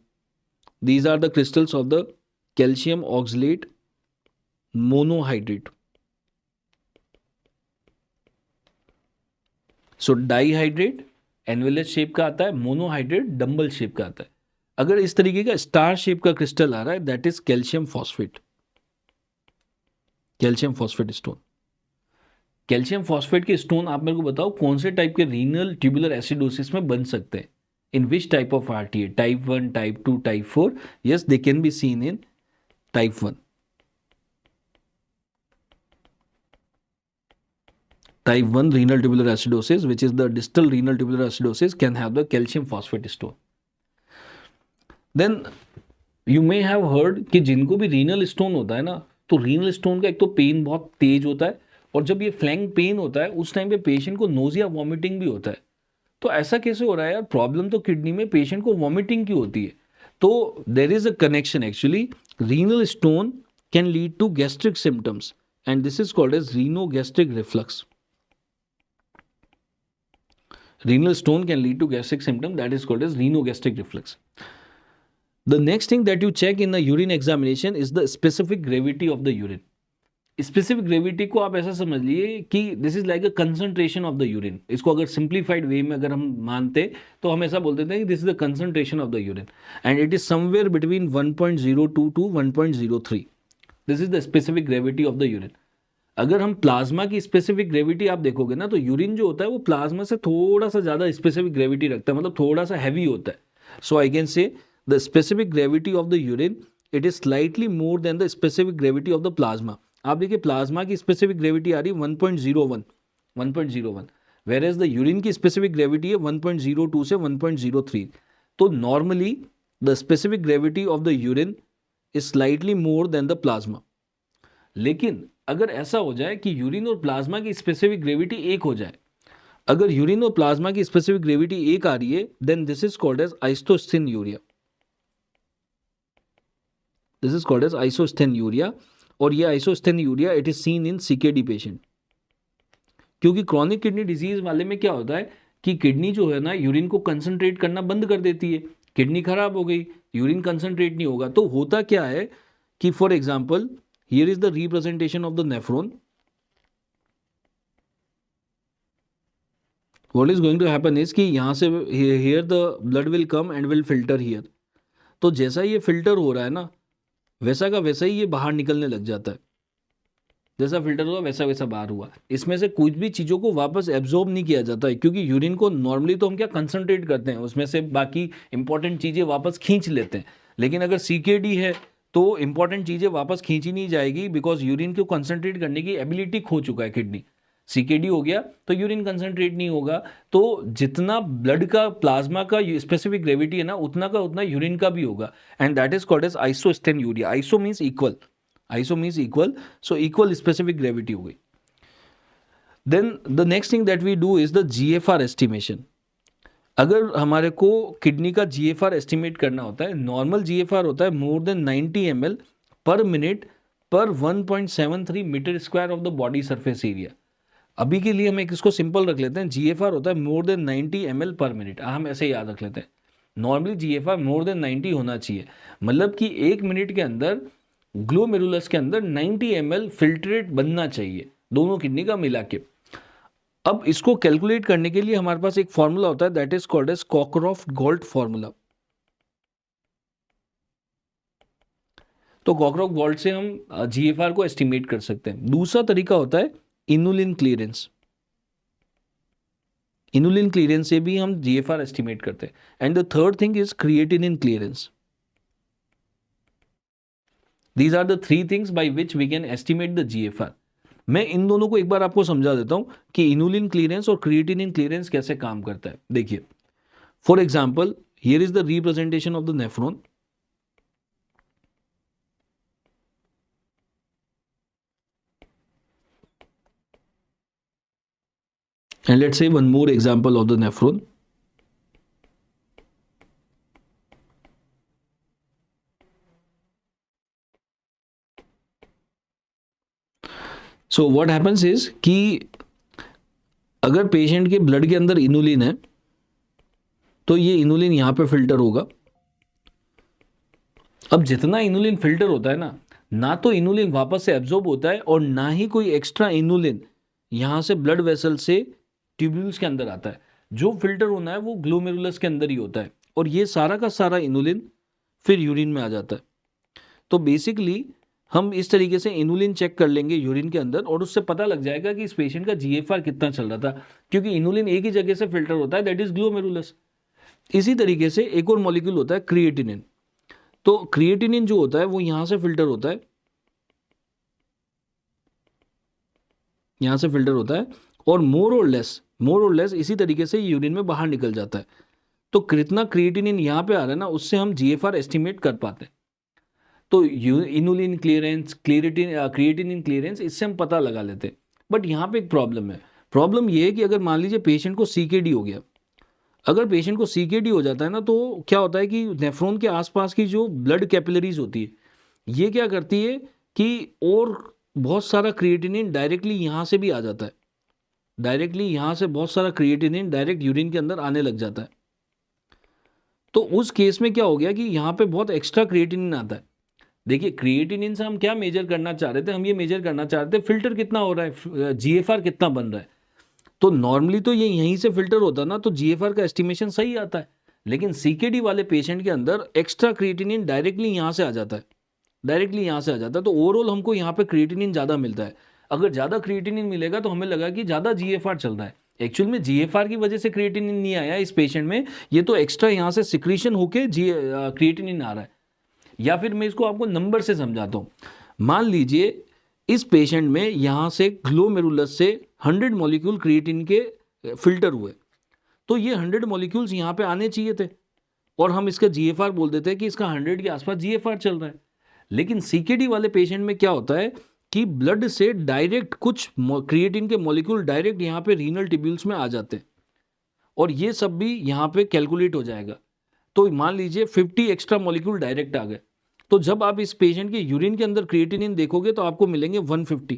these are the crystals of the calcium oxalate monohydrate. So dihydrate envelopes shape का आता है, monohydrate dumbbell shape का आता है। अगर इस तरीके का स्टार शेप का क्रिस्टल आ रहा है, that is calcium phosphate stone. Calcium phosphate के स्टोन आप मेरे को बताओ कौन से टाइप के रीनल ट्यूबुलर एसिडोसिस में बन सकते हैं, in which type of RTA, type 1, type 2, type 4? Yes, they can be seen in type 1. Type 1 renal tubular acidosis, which is the distal renal tubular acidosis, can have the calcium phosphate stone. Then you may have heard कि जिनको भी renal stone होता है ना, तो renal stone का एक तो पेन बहुत तेज होता है, और जब ये फ्लैंक पेन होता है उस टाइम पे पेशेंट को नोजिया वॉमिटिंग भी होता है। तो ऐसा कैसे हो रहा है यार, प्रॉब्लम तो किडनी में, पेशेंट को वॉमिटिंग क्यों होती है? तो there is a connection actually, renal stone can lead to gastric symptoms and this is called as renogastric reflux. Renal stone can lead to gastric symptom, that is called as renogastric reflux. The next thing that you check in the urine examination is the specific gravity of the urine. Specific gravity को आप ऐसा समझ लिए कि this is like a concentration of the urine. इसको अगर simplified वे में अगर हम मानते तो हम ऐसा बोलते थे कि this is the concentration of the urine and it is somewhere between 1.02 to 1.03। This is the specific gravity of the urine. अगर हम प्लाज्मा की स्पेसिफिक ग्रेविटी आप देखोगे ना, तो यूरिन जो होता है वो प्लाज्मा से थोड़ा सा ज्यादा स्पेसिफिक ग्रेविटी रखता है, मतलब थोड़ा सा हैवी होता है। So I can say the specific gravity of the urine it is slightly more than the specific gravity of the plasma. आप देखिए प्लाज्मा की स्पेसिफिक ग्रेविटी आ रही है 1.01, वेर एज द यूरिन की स्पेसिफिक ग्रेविटी है 1.02 से 1.03। तो normally the specific gravity of the urine is slightly more than the plasma. लेकिन अगर ऐसा हो जाए कि यूरिन और प्लाज्मा की स्पेसिफिक ग्रेविटी एक हो जाए, अगर यूरिन और प्लाज्मा की स्पेसिफिक ग्रेविटी एक आ रही है, then this is called as isosthenuria. This is called as isosthenuria. और ये isosthenuria it is seen in CKD patient. क्योंकि क्रॉनिक किडनी डिजीज वाले में क्या होता है कि किडनी जो है ना यूरिन को कंसंट्रेट करना बंद कर देती है, किडनी खराब हो गई, यूरिन कंसंट्रेट नहीं होगा। तो होता क्या है कि for example here is the representation of the nephron. What is going to happen is कि यहां से here the blood will come and will filter here. तो जैसा ये फिल्टर हो रहा है ना, वैसा का वैसा ही ये बाहर निकलने लग जाता है। जैसा फिल्टर हुआ वैसा वैसा बाहर हुआ। इसमें से कुछ भी चीज़ों को वापस एब्जॉर्ब नहीं किया जाता है, क्योंकि यूरिन को नॉर्मली तो हम क्या कंसंट्रेट करते हैं, उसमें से बाकी इंपॉर्टेंट चीज़ें वापस खींच लेते हैं। लेकिन अगर सीकेडी है तो इंपॉर्टेंट चीज़ें वापस खींची नहीं जाएगी, बिकॉज यूरिन को कंसंट्रेट करने की एबिलिटी खो चुका है किडनी। सीकेडी हो गया तो यूरिन कंसंट्रेट नहीं होगा। तो जितना ब्लड का प्लाज्मा का स्पेसिफिक ग्रेविटी है ना, उतना का उतना यूरिन का भी होगा, and that is called as isosthenuria. Iso means equal, iso means equal, so equal specific gravity हो गई। Then the next thing that we do is the GFR estimation. अगर हमारे को किडनी का जीएफआर एस्टिमेट करना होता है, normal GFR होता है more than 90 ml per minute per 1.73 metre square of the body surface area. अभी के लिए हम एक इसको सिंपल रख लेते हैं, जीएफआर होता है more than 90 ml per minute. हम ऐसे याद रख लेते हैं, नॉर्मली जीएफआर मोर देन 90 होना चाहिए, मतलब कि एक मिनट के अंदर ग्लोमेरुलस के अंदर 90 ml फिल्ट्रेट बनना चाहिए, दोनों किडनी का मिला के। अब इसको कैलकुलेट करने के लिए हमारे पास एक फॉर्मूला होता है, that is called as Cockcroft Gault formula. तो कॉकरॉफ्ट गोल्ट से हम जीएफआर को एस्टिमेट कर सकते हैं। दूसरा तरीका होता है इनुलिन क्लियरेंस। इनुलिन क्लियरेंस से भी हम जीएफआर एस्टिमेट करते हैं। And the third thing is creatinine clearance. These are the three things by which we can estimate the GFR। मैं इन दोनों को एक बार आपको समझा देता हूं कि इनुलिन क्लियरेंस और क्रिएटिनिन क्लियरेंस कैसे काम करता है। देखिए for example here is the representation of the nephron. And let's say one more example of the nephron. So what happens is कि अगर पेशेंट के ब्लड के अंदर इनुलिन है तो ये इनुलिन यहां पे फिल्टर होगा। अब जितना इनुलिन फिल्टर होता है ना तो इनुलिन वापस से एब्जॉर्ब होता है और ना ही कोई एक्स्ट्रा इनुलिन यहां से ब्लड वेसल से ट्यूब्यूल्स के अंदर आता है। जो फिल्टर होना है वो ग्लोमेरुलस के अंदर ही होता है, और ये सारा का सारा इनुलिन फिर यूरिन में आ जाता है। तो बेसिकली हम इस तरीके से इनुलिन चेक कर लेंगे यूरिन के अंदर, और उससे पता लग जाएगा कि इस पेशेंट का जीएफआर कितना चल रहा था, क्योंकि इनुलिन एक ही जगह से फिल्टर होता है, दैट इज ग्लोमेरुलस। इसी तरीके से एक और मॉलिक्यूल होता है क्रिएटिनिन। तो क्रिएटिनिन जो होता है वो यहां से फिल्टर होता है, यहां से फिल्टर होता है, और मोर और लेस इसी तरीके से यूरिन में बाहर निकल जाता है। तो कितना क्रिएटिनिन यहां पे आ रहा है ना, उससे हम जीएफआर एस्टिमेट कर पाते हैं। तो इनुलिन क्लियरेंस, क्रिएटिनिन क्लियरेंस, इससे हम पता लगा लेते हैं। बट यहाँ पे एक प्रॉब्लम है। प्रॉब्लम ये है कि अगर मान लीजिए पेशेंट को सीकेडी हो गया, अगर पेशेंट को सीकेडी हो जाता है ना, तो क्या होता है कि नेफ्रॉन के आसपास की जो ब्लड कैपिलरीज होती है, ये क्या करती है कि और बहुत सारा क्रिएटिनिन डायरेक्टली यहाँ से भी आ जाता है, डायरेक्टली यहाँ से बहुत सारा क्रिएटिनिन डायरेक्ट यूरिन के अंदर आने लग जाता है। तो उस केस में क्या हो गया कि यहाँ पे बहुत एक्स्ट्रा क्रिएटिनिन आता है। देखिए क्रिएटिनिन से हम क्या मेजर करना चाह रहे थे, हम ये मेजर करना चाह रहे थे फिल्टर कितना हो रहा है, जीएफआर कितना बन रहा है। तो नॉर्मली तो ये यहीं से फिल्टर होता ना, तो जीएफआर का एस्टिमेशन सही आता है। लेकिन सीकेडी वाले पेशेंट के अंदर एक्स्ट्रा क्रिएटिनिन डायरेक्टली यहाँ से आ जाता है, डायरेक्टली यहाँ से आ जाता है। तो ओवरऑल हमको यहाँ पे क्रिएटिनिन ज़्यादा मिलता है। अगर ज़्यादा क्रिएटिनिन मिलेगा तो हमें लगा कि ज़्यादा जीएफआर चल रहा है। एक्चुअल में जीएफआर की वजह से क्रिएटिनिन नहीं आया इस पेशेंट में, ये तो एक्स्ट्रा यहाँ से सिक्रीशन होके क्रिएटिनिन आ रहा है। या फिर मैं इसको आपको नंबर से समझाता हूँ। मान लीजिए इस पेशेंट में यहाँ से ग्लोमेरुलस से 100 मॉलिक्यूल क्रिएटिन के फिल्टर हुए, तो ये 100 मॉलिक्यूल्स यहाँ पे आने चाहिए थे और हम इसका जीएफआर बोल देते हैं कि इसका 100 के आसपास जीएफआर चल रहा है। लेकिन सीकेडी वाले पेशेंट में क्या होता है कि ब्लड से डायरेक्ट कुछ क्रिएटिन के मॉलिक्यूल डायरेक्ट यहाँ पे रीनल टिब्यूल्स में आ जाते हैं और ये सब भी यहाँ पे कैलकुलेट हो जाएगा। तो मान लीजिए 50 एक्स्ट्रा मॉलिक्यूल डायरेक्ट आ गए, तो जब आप इस पेशेंट के यूरिन के अंदर क्रिएटिनिन देखोगे तो आपको मिलेंगे 150।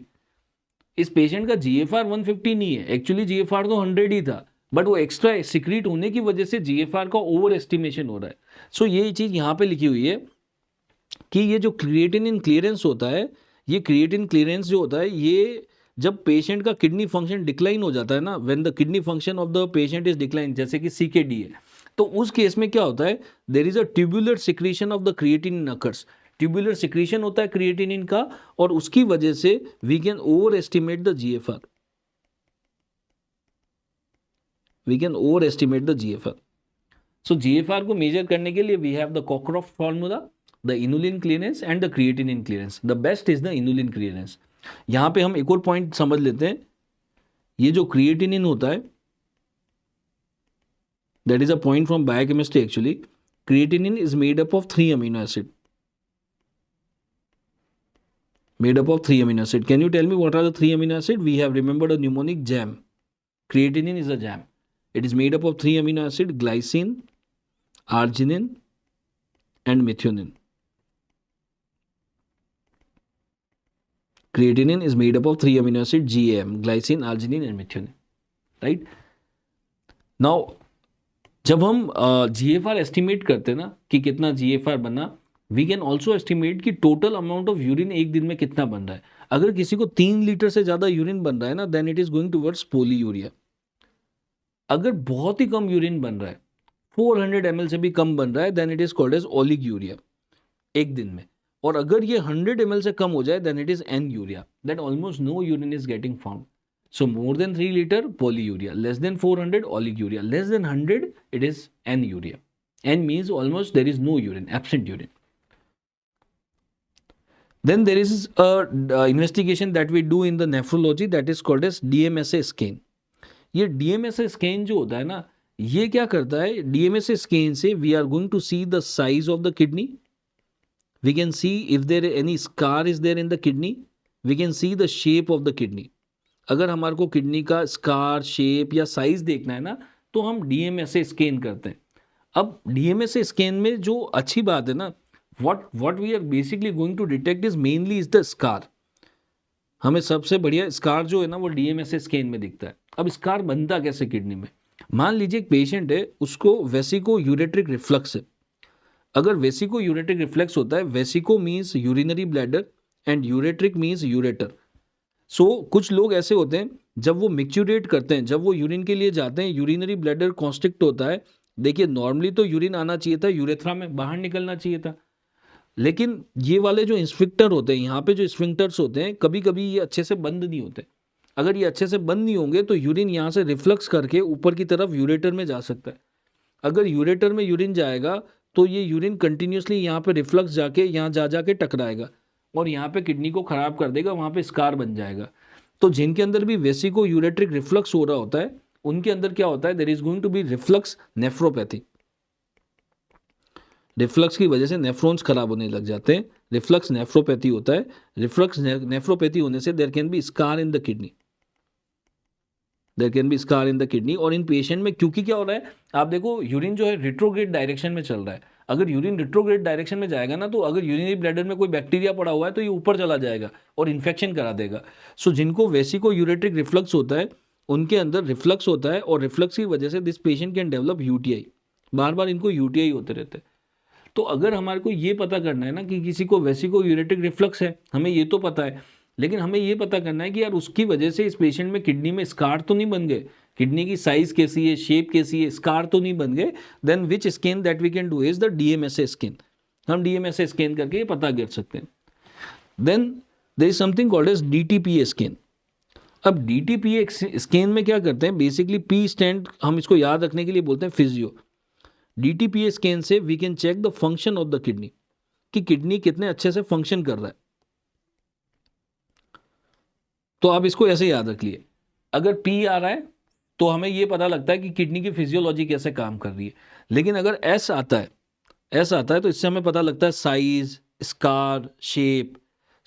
इस पेशेंट का जीएफआर 150 नहीं है, एक्चुअली जीएफआर तो 100 ही था, बट वो एक्स्ट्रा सिक्रीट होने की वजह से जीएफआर का ओवर एस्टिमेशन हो रहा है। सो ये चीज़ यहाँ पे लिखी हुई है कि ये जो क्रिएटिनिन क्लियरेंस होता है, ये क्रिएटिन क्लियरेंस जो होता है, ये जब पेशेंट का किडनी फंक्शन डिक्लाइन हो जाता है ना, when the kidney function of the patient is decline, जैसे कि सीकेडी है, तो उस केस में क्या होता है, there is a tubular secretion of the creatinine occurs. Tubular secretion होता है क्रिएटिनिन का और उसकी वजह से we can over estimate the GFR, we can over estimate the GFR. So GFR को मेजर करने के लिए we have the Cockcroft formula, the inulin clearance and the creatinine clearance. The best is the inulin clearance. यहां पे हम एक और point समझ लेते हैं, ये जो क्रिएटिनिन होता है, that is a point from biochemistry actually. Creatinine is made up of 3 amino acid, made up of 3 amino acid. Can you tell me what are the 3 amino acid? We have remembered a mnemonic JAM. Creatinine is a JAM. It is made up of 3 amino acid: glycine, arginine and methionine. Creatinine is made up of 3 amino acid GAM: glycine, arginine and methionine. Right? Now जब हम GFR estimate करते हैं ना कि कितना GFR बना, we can also estimate कि total amount of urine एक दिन में कितना बन रहा है। अगर किसी को 3 लीटर से ज़्यादा यूरिन बन रहा है ना, then it is going towards polyuria. अगर बहुत ही कम यूरिन बन रहा है, 400 ml से भी कम बन रहा है, then it is called as oliguria एक दिन में। और अगर ये 100 ml से कम हो जाए, then it is anuria, that almost no urine is getting found. So more than 3 liter polyuria, less than 400 oliguria, less than 100 it is anuria. N means almost there is no urine, absent urine. Then there is a investigation that we do in the nephrology that is called as DMSA scan. ये DMSA scan जो होता है ना, ये क्या करता है, DMSA scan से we are going to see the size of the kidney. We can see if there any scar is there in the kidney. We can see the shape of the kidney. अगर हमारे को kidney का scar, shape या size देखना है ना, तो हम डीएमएसए स्कैन करते हैं। अब डीएमएसए स्कैन में जो अच्छी बात है ना, what we are basically going to detect is mainly is the scar. हमें सबसे बढ़िया स्कार जो है ना वो डीएमएसए स्कैन में दिखता है। अब स्कार बनता कैसे किडनी में, मान लीजिए एक पेशेंट है, उसको वेसिको यूरेट्रिक रिफ्लक्स है। अगर वेसिको यूरेट्रिक रिफ्लक्स होता है, vesico means urinary bladder and ureteric means ureter. So कुछ लोग ऐसे होते हैं, जब वो मिक्चुरेट करते हैं, जब वो यूरिन के लिए जाते हैं, यूरिनरी ब्लैडर कॉन्स्ट्रिक्ट होता है। देखिए नॉर्मली तो यूरिन आना चाहिए था यूरेथ्रा में, बाहर निकलना चाहिए था, लेकिन ये वाले जो स्फिंक्टर होते हैं, यहाँ पे जो स्फिंक्टर्स होते हैं, कभी कभी ये अच्छे से बंद नहीं होते। अगर ये अच्छे से बंद नहीं होंगे तो यूरिन यहाँ से रिफ्लक्स करके ऊपर की तरफ यूरेटर में जा सकता है। अगर यूरेटर में यूरिन जाएगा तो ये यूरिन कंटिन्यूसली यहाँ पे रिफ्लक्स जाके यहाँ जा के टकराएगा और यहाँ पे किडनी को खराब कर देगा, वहाँ पे स्कार बन जाएगा। तो जिनके अंदर भी वेसिको यूरेट्रिक रिफ्लक्स हो रहा होता है, उनके अंदर क्या होता है, there is going to be reflux nephropathy. Reflux की वजह से नेफ्रॉन्स खराब होने लग जाते हैं, रिफ्लक्स नेफ्रोपैथी होता है। रिफ्लक्स नेफ्रोपैथी होने से there can be scar in the kidney, there can be scar in the kidney. और इन पेशेंट में क्योंकि क्या हो रहा है, आप देखो यूरिन जो है रिट्रोग्रेड डायरेक्शन में चल रहा है। अगर यूरिन रिट्रोग्रेड डायरेक्शन में जाएगा ना, तो अगर यूरिनरी ब्लैडर में कोई बैक्टीरिया पड़ा हुआ है तो ये ऊपर चला जाएगा और इन्फेक्शन करा देगा। सो जिनको वेसिको यूरेट्रिक रिफ्लक्स होता है, उनके अंदर रिफ्लक्स होता है और रिफ्लक्स की वजह से this patient can develop UTI. बार बार इनको यूटीआई होते रहते हैं। तो अगर हमारे को ये पता करना है ना कि किसी को वेसिको यूरेटिक रिफ्लक्स है, हमें ये तो पता है, लेकिन हमें ये पता करना है कि यार उसकी वजह से इस पेशेंट में किडनी में स्कार तो नहीं बन गए, किडनी की साइज कैसी है, शेप कैसी है, स्कार तो नहीं बन गए, then which scan that we can do is the DMSA scan. हम डीएमएसए स्कैन करके ये पता कर सकते हैं। Then there is something called as DTPA scan. अब डीटीपीए स्कैन में क्या करते हैं, बेसिकली पी स्टैंड हम इसको याद रखने के लिए बोलते हैं फिजियो। डीटीपीए स्कैन से we can check the function of the kidney, कि किडनी कितने अच्छे से फंक्शन कर रहा है। तो आप इसको ऐसे याद रख लिए, अगर पी आ रहा है तो हमें यह पता लगता है कि किडनी की फिजियोलॉजी कैसे काम कर रही है। लेकिन अगर एस आता है, एस आता है तो इससे हमें पता लगता है साइज, स्कार, शेप।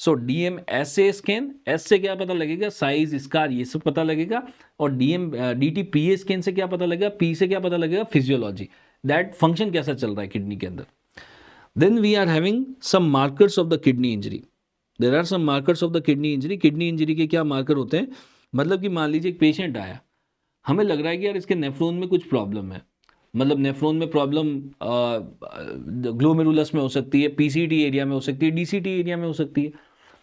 सो डीएम ऐसे स्कैन, एस से क्या पता लगेगा, साइज, स्कार, ये सब पता लगेगा। और डीटीपीए स्कैन से क्या पता लगेगा, पी से क्या पता लगेगा, फिजियोलॉजी, दैट फंक्शन कैसा चल रहा है किडनी के अंदर। Then we are having some markers of the kidney injury. There are some markers of the kidney injury. Kidney injury के क्या मार्कर होते हैं, मतलब कि मान लीजिए एक पेशेंट आया, हमें लग रहा है कि यार इसके नेफ्रॉन में कुछ प्रॉब्लम है, मतलब नेफ्रॉन में प्रॉब्लम ग्लोमेरुलस में हो सकती है, पीसीटी एरिया में हो सकती है, डीसीटी एरिया में हो सकती है।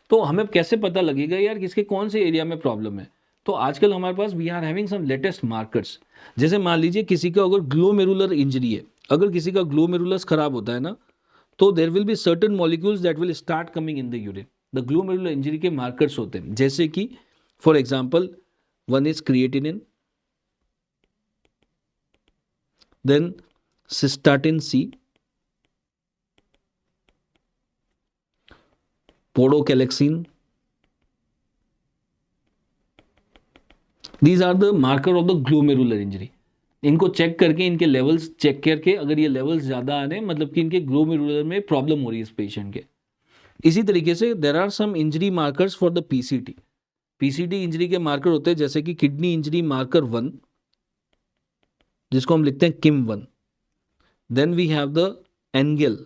तो हमें कैसे पता लगेगा यार किसके कौन से एरिया में प्रॉब्लम है। तो आजकल हमारे पास we are having some latest markers. जैसे मान लीजिए किसी का अगर ग्लोमेरुलर इंजरी है, अगर किसी का ग्लोमेरुलस खराब होता है ना, तो there will be certain molecules that will start coming in the urine. The glomerular injury के मार्कर्स होते हैं, जैसे कि for example one is creatinine, then cystatin C, podocalyxin. These are the marker of the glomerular injury. इनको check करके, इनके levels check करके, अगर ये लेवल्स ज़्यादा आ रहे हैं मतलब कि इनके ग्लोमेरुलर में प्रॉब्लम हो रही है इस पेशेंट के। इसी तरीके से there are some injury markers for the PCT. PCT injury के मार्कर होते हैं जैसे कि किडनी इंजरी मार्कर 1, जिसको हम लिखते हैं KIM 1। Then we have the NGAL.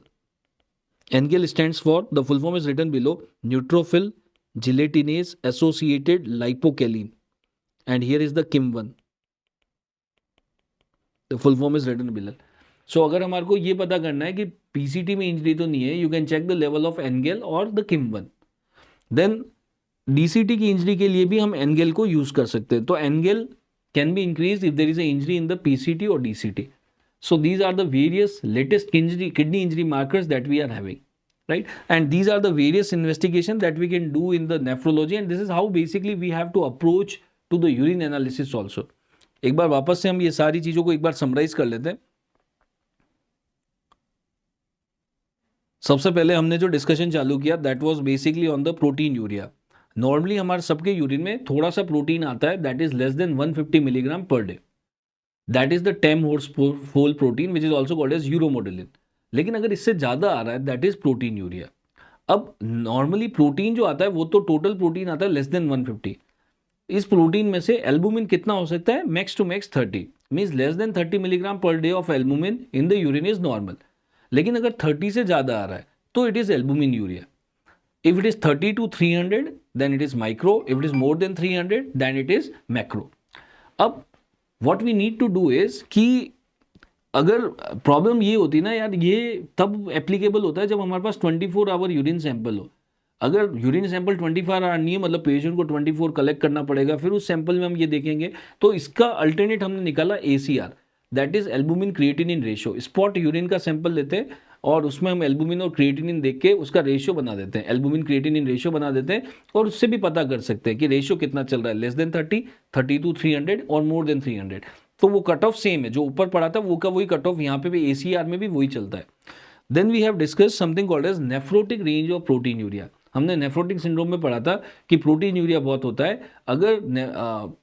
NGAL stands for, the full form is written below, neutrophil gelatinase associated lipocalin, and here is the KIM 1। The full form is written below. सो अगर हमारे को ये पता करना है कि पीसीटी में इंजरी तो नहीं है, you can check the level of NGAL और द किम 1। देन डीसीटी की इंजरी के लिए भी हम एंगल को यूज कर सकते हैं। तो angle can be increase if there is a injury in the PCT और DCT. So these are the various latest kidney injury markers that we are having, right? And these are the various investigation that we can do in the nephrology, and this is how basically we have to approach to the urine analysis also. एक बार वापस से हम ये सारी चीजों को एक बार summarise कर लेते हैं। सबसे पहले हमने जो डिस्कशन चालू किया that was basically on the proteinuria. Normally हमारे सबके यूरिन में थोड़ा सा प्रोटीन आता है, that is less than 150 milligram per day. That is the Tamm होल protein which is also called as uromodulin. लेकिन अगर इससे ज़्यादा आ रहा है दैट इज प्रोटीन यूरिया। अब नॉर्मली प्रोटीन जो आता है वो तो टोटल प्रोटीन आता है लेस देन 150। इस प्रोटीन में से एल्बुमिन कितना हो सकता है, max to max 30, means less than 30 milligram per day of albumin in the urine is normal. लेकिन अगर 30 से ज़्यादा आ रहा है तो it is albuminuria. If it is 30 to 300 then it is micro, if it is more than 300 then it is macro. अब what we need to do is कि अगर प्रॉब्लम ये होती ना यार, ये तब एप्लीकेबल होता है जब हमारे पास 24 आवर यूरिन सैंपल हो। अगर यूरिन सैंपल 24 आवर नहीं है, मतलब पेशेंट को 24 कलेक्ट करना पड़ेगा, फिर उस सैंपल में हम ये देखेंगे। तो इसका अल्टरनेट हमने निकाला ACR, that is albumin creatinine ratio. Spot urine का सैंपल लेते हैं और उसमें हम एल्बुमिन और क्रिएटिनिन देख के उसका रेशियो बना देते हैं, एल्बुमिन क्रिएटिनिन रेशियो बना देते हैं, और उससे भी पता कर सकते हैं कि रेशियो कितना चल रहा है, लेस देन 30, 30 to 300 और मोर देन 300। तो वो कट ऑफ सेम है, जो ऊपर पड़ा था वो का वही कट ऑफ यहाँ पे भी ACR में भी वही चलता है। Then we have discuss something called as nephrotic range of protein urea. हमने नेफ्रोटिक सिंड्रोम में पढ़ा था कि प्रोटीन यूरिया बहुत होता है। अगर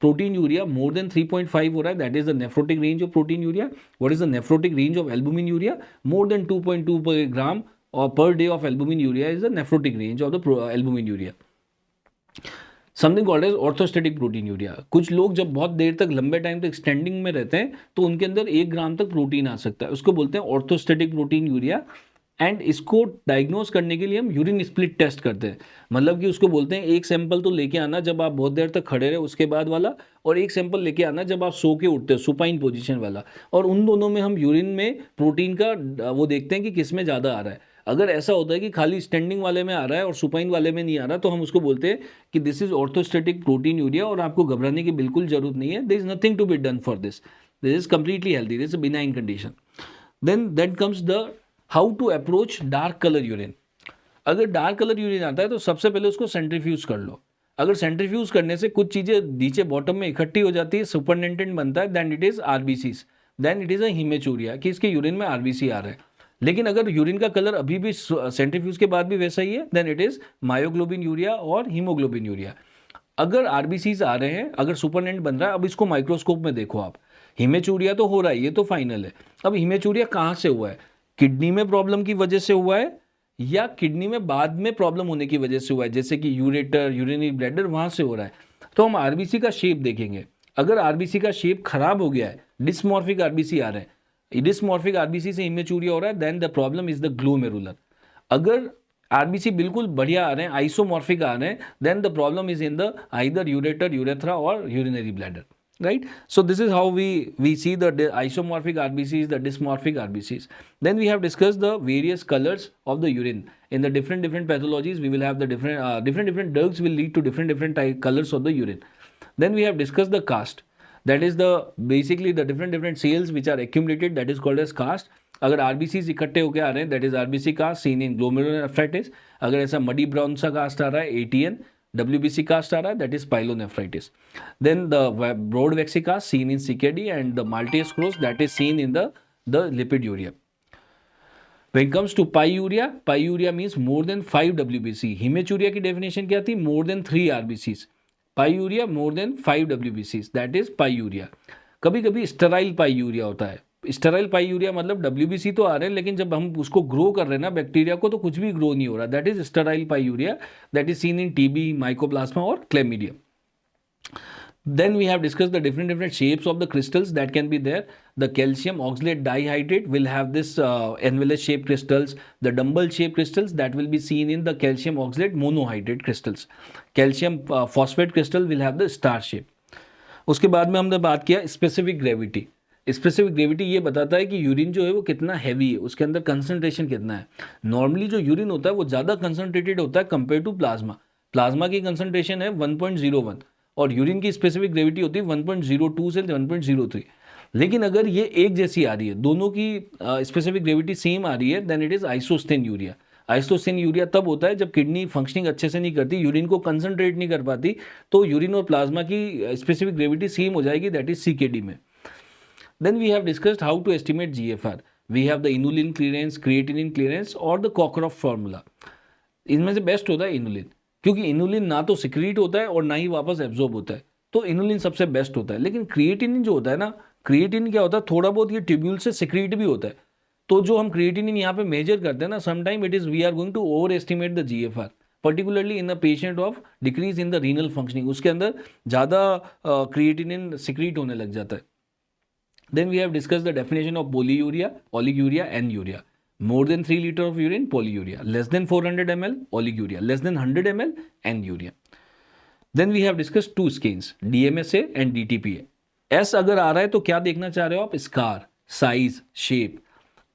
प्रोटीन यूरिया मोर देन 3.5 हो रहा है that is the nephrotic range of protein urea. What is the nephrotic range of albumin urea? More than 2.2 gram और per day of albuminuria is the nephrotic range of the albuminuria. Something called as orthostatic proteinuria. कुछ लोग जब बहुत देर तक, लंबे time तक standing में रहते हैं तो उनके अंदर 1 ग्राम तक प्रोटीन आ सकता है, उसको बोलते हैं ऑर्थोस्टेटिक प्रोटीन यूरिया। एंड इसको डायग्नोज करने के लिए हम यूरिन स्प्लिट टेस्ट करते हैं, मतलब कि उसको बोलते हैं एक सैंपल तो लेके आना जब आप बहुत देर तक खड़े रहे उसके बाद वाला, और एक सैंपल लेके आना जब आप सो के उठते हो सुपाइन पोजीशन वाला, और उन दोनों में हम यूरिन में प्रोटीन का वो देखते हैं कि किस में ज़्यादा आ रहा है। अगर ऐसा होता है कि खाली स्टैंडिंग वाले में आ रहा है और सुपाइन वाले में नहीं आ रहा, तो हम उसको बोलते हैं कि this is orthostatic proteinuria, और आपको घबराने की बिल्कुल जरूरत नहीं है, there is nothing to be done for this is completely healthy, this is a benign condition. Then comes the how to approach dark colour urine. अगर डार्क कलर यूरिन आता है तो सबसे पहले उसको सेंट्रीफ्यूज कर लो। अगर सेंट्रीफ्यूज करने से कुछ चीज़ें नीचे बॉटम में इकट्ठी हो जाती है, सुपरनेटेंट बनता है, then it is RBCs, then it is a haematuria कि इसके यूरिन में आरबीसी आ रहा है। लेकिन अगर यूरिन का कलर अभी भी सेंट्रीफ्यूज के बाद भी वैसा ही है, then it is myoglobinuria और हीमोग्लोबिन यूरिया। अगर आरबीसीज आ रहे हैं, अगर सुपरनेंट बन रहा है, अब इसको माइक्रोस्कोप में देखो आप, हिमेचूरिया तो हो रहा है, ये तो फाइनल है। अब हिमेचूरिया कहाँ से हुआ है? किडनी में प्रॉब्लम की वजह से हुआ है या किडनी में बाद में प्रॉब्लम होने की वजह से हुआ है, जैसे कि यूरेटर, यूरिनरी ब्लैडर, वहां से हो रहा है। तो हम आरबीसी का शेप देखेंगे। अगर आरबीसी का शेप खराब हो गया है, डिस्मॉर्फिक आरबीसी आ रहे हैं, डिस्मॉर्फिक आरबीसी से हिमेचूरिया हो रहा है, then the problem is the glomerular. अगर आरबीसी बिल्कुल बढ़िया आ रहे हैं, आइसोमॉर्फिक आ रहे हैं, then the problem is in the either ureter, urethra और urinary bladder, right? So this is how we see the isomorphic RBCs, the dysmorphic RBCs. Then we have discussed the various colors of the urine. In the different pathologies, we will have the different drugs will lead to different colors of the urine. Then we have discussed the caste. That is the basically the different cells which are accumulated, that is called as caste. अगर RBC इकट्ठे होकर आ रहे हैं, that is RBC cast seen in glomerulonephritis. अगर ऐसा muddy brown सा cast आ रहा है, एटीएन। WBC कास्ट आ रहा है, that is pyelonephritis. Then the broad waxy cast seen in CKD and the maltese cross that is seen in the lipiduria. When it comes to pyuria means more than 5 WBC. Haematuria की definition क्या थी? more than 3 RBCs. पायूरिया more than 5 WBCs, that is पायूरिया। कभी कभी sterile पायूरिया होता है। Sterile पायूरिया मतलब WBC तो आ रहे हैं, लेकिन जब हम उसको ग्रो कर रहे हैं ना बैक्टीरिया को, तो कुछ भी ग्रो नहीं हो रहा, that is sterile पायूरिया, that is seen in TB, mycoplasma और chlamydia. Then we have discussed the different shapes of the crystals that can be there. The calcium oxalate dihydrate will have this envelope shaped crystals. The dumbbell shaped crystals that will be seen in the calcium oxalate monohydrate crystals. Calcium phosphate crystal will have the star shape. उसके बाद में हमने बात किया specific gravity. Specific gravity ये बताता है कि यूरिन जो है वो कितना हैवी है, उसके अंदर कंसंट्रेशन कितना है। नॉर्मली जो यूरिन होता है वो ज़्यादा कंसंट्रेटेड होता है कंपेयर टू प्लाज्मा। प्लाज्मा की कंसंट्रेशन है 1.01 और यूरिन की स्पेसिफिक ग्रेविटी होती है 1.02 से 1.03। लेकिन अगर ये एक जैसी आ रही है, दोनों की स्पेसिफिक ग्रेविटी सेम आ रही है, then it is isosthenuria. Isosthenuria तब होता है जब किडनी फंक्शनिंग अच्छे से नहीं करती, यूरिन को कंसंट्रेट नहीं कर पाती, तो यूरिन और प्लाज्मा की स्पेसिफिक ग्रेविटी सेम हो जाएगी, दैट इज सीकेडी में। Then we have discussed how to estimate GFR. We have the inulin clearance, creatinine clearance और द कॉकरॉफ फार्मूला। इनमें से बेस्ट होता है इनुलिन, क्योंकि इनुलिन ना तो सिक्रीट होता है और ना ही वापस एब्जॉर्ब होता है, तो इनुलिन सबसे बेस्ट होता है। लेकिन क्रिएटिनिन जो होता है ना, क्रिएटिनिन क्या होता है, थोड़ा बहुत ये ट्यूब्यूल से सिक्रीट भी होता है। तो जो हम क्रिएटिनिन यहाँ पे मेजर करते हैं ना, sometime it is we are going to over estimate the GFR, particularly in the patient of decrease in the renal functioning, उसके अंदर ज़्यादा क्रिएटिनिन सिक्रीट होने लग जाता है। Then we have discuss the definition of polyuria, oliguria and urea. More than 3 liters of urine, polyuria. Less than 400 ml, oliguria. Less than 100 ml, anuria. Then we have discussed two scans, DMSA and DTPA. S अगर आ रहा है तो क्या देखना चाह रहे हो आप? Scar, size, shape.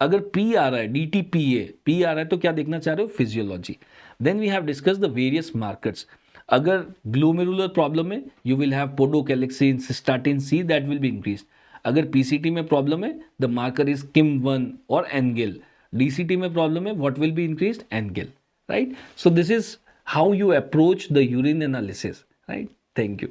अगर P आ रहा है, DTPA, P आ रहा है तो क्या देखना चाह रहे हो? Physiology. Then we have discussed the various markers. अगर ग्लोमेरुलर प्रॉब्लम है, you will have podocalcine, cystatin C that will be increased. अगर PCT में प्रॉब्लम है, the marker is KIM1 और NGAL. DCT में प्रॉब्लम है, what will be increased? NGAL, right? So this is how you approach the urine analysis, right? Thank you.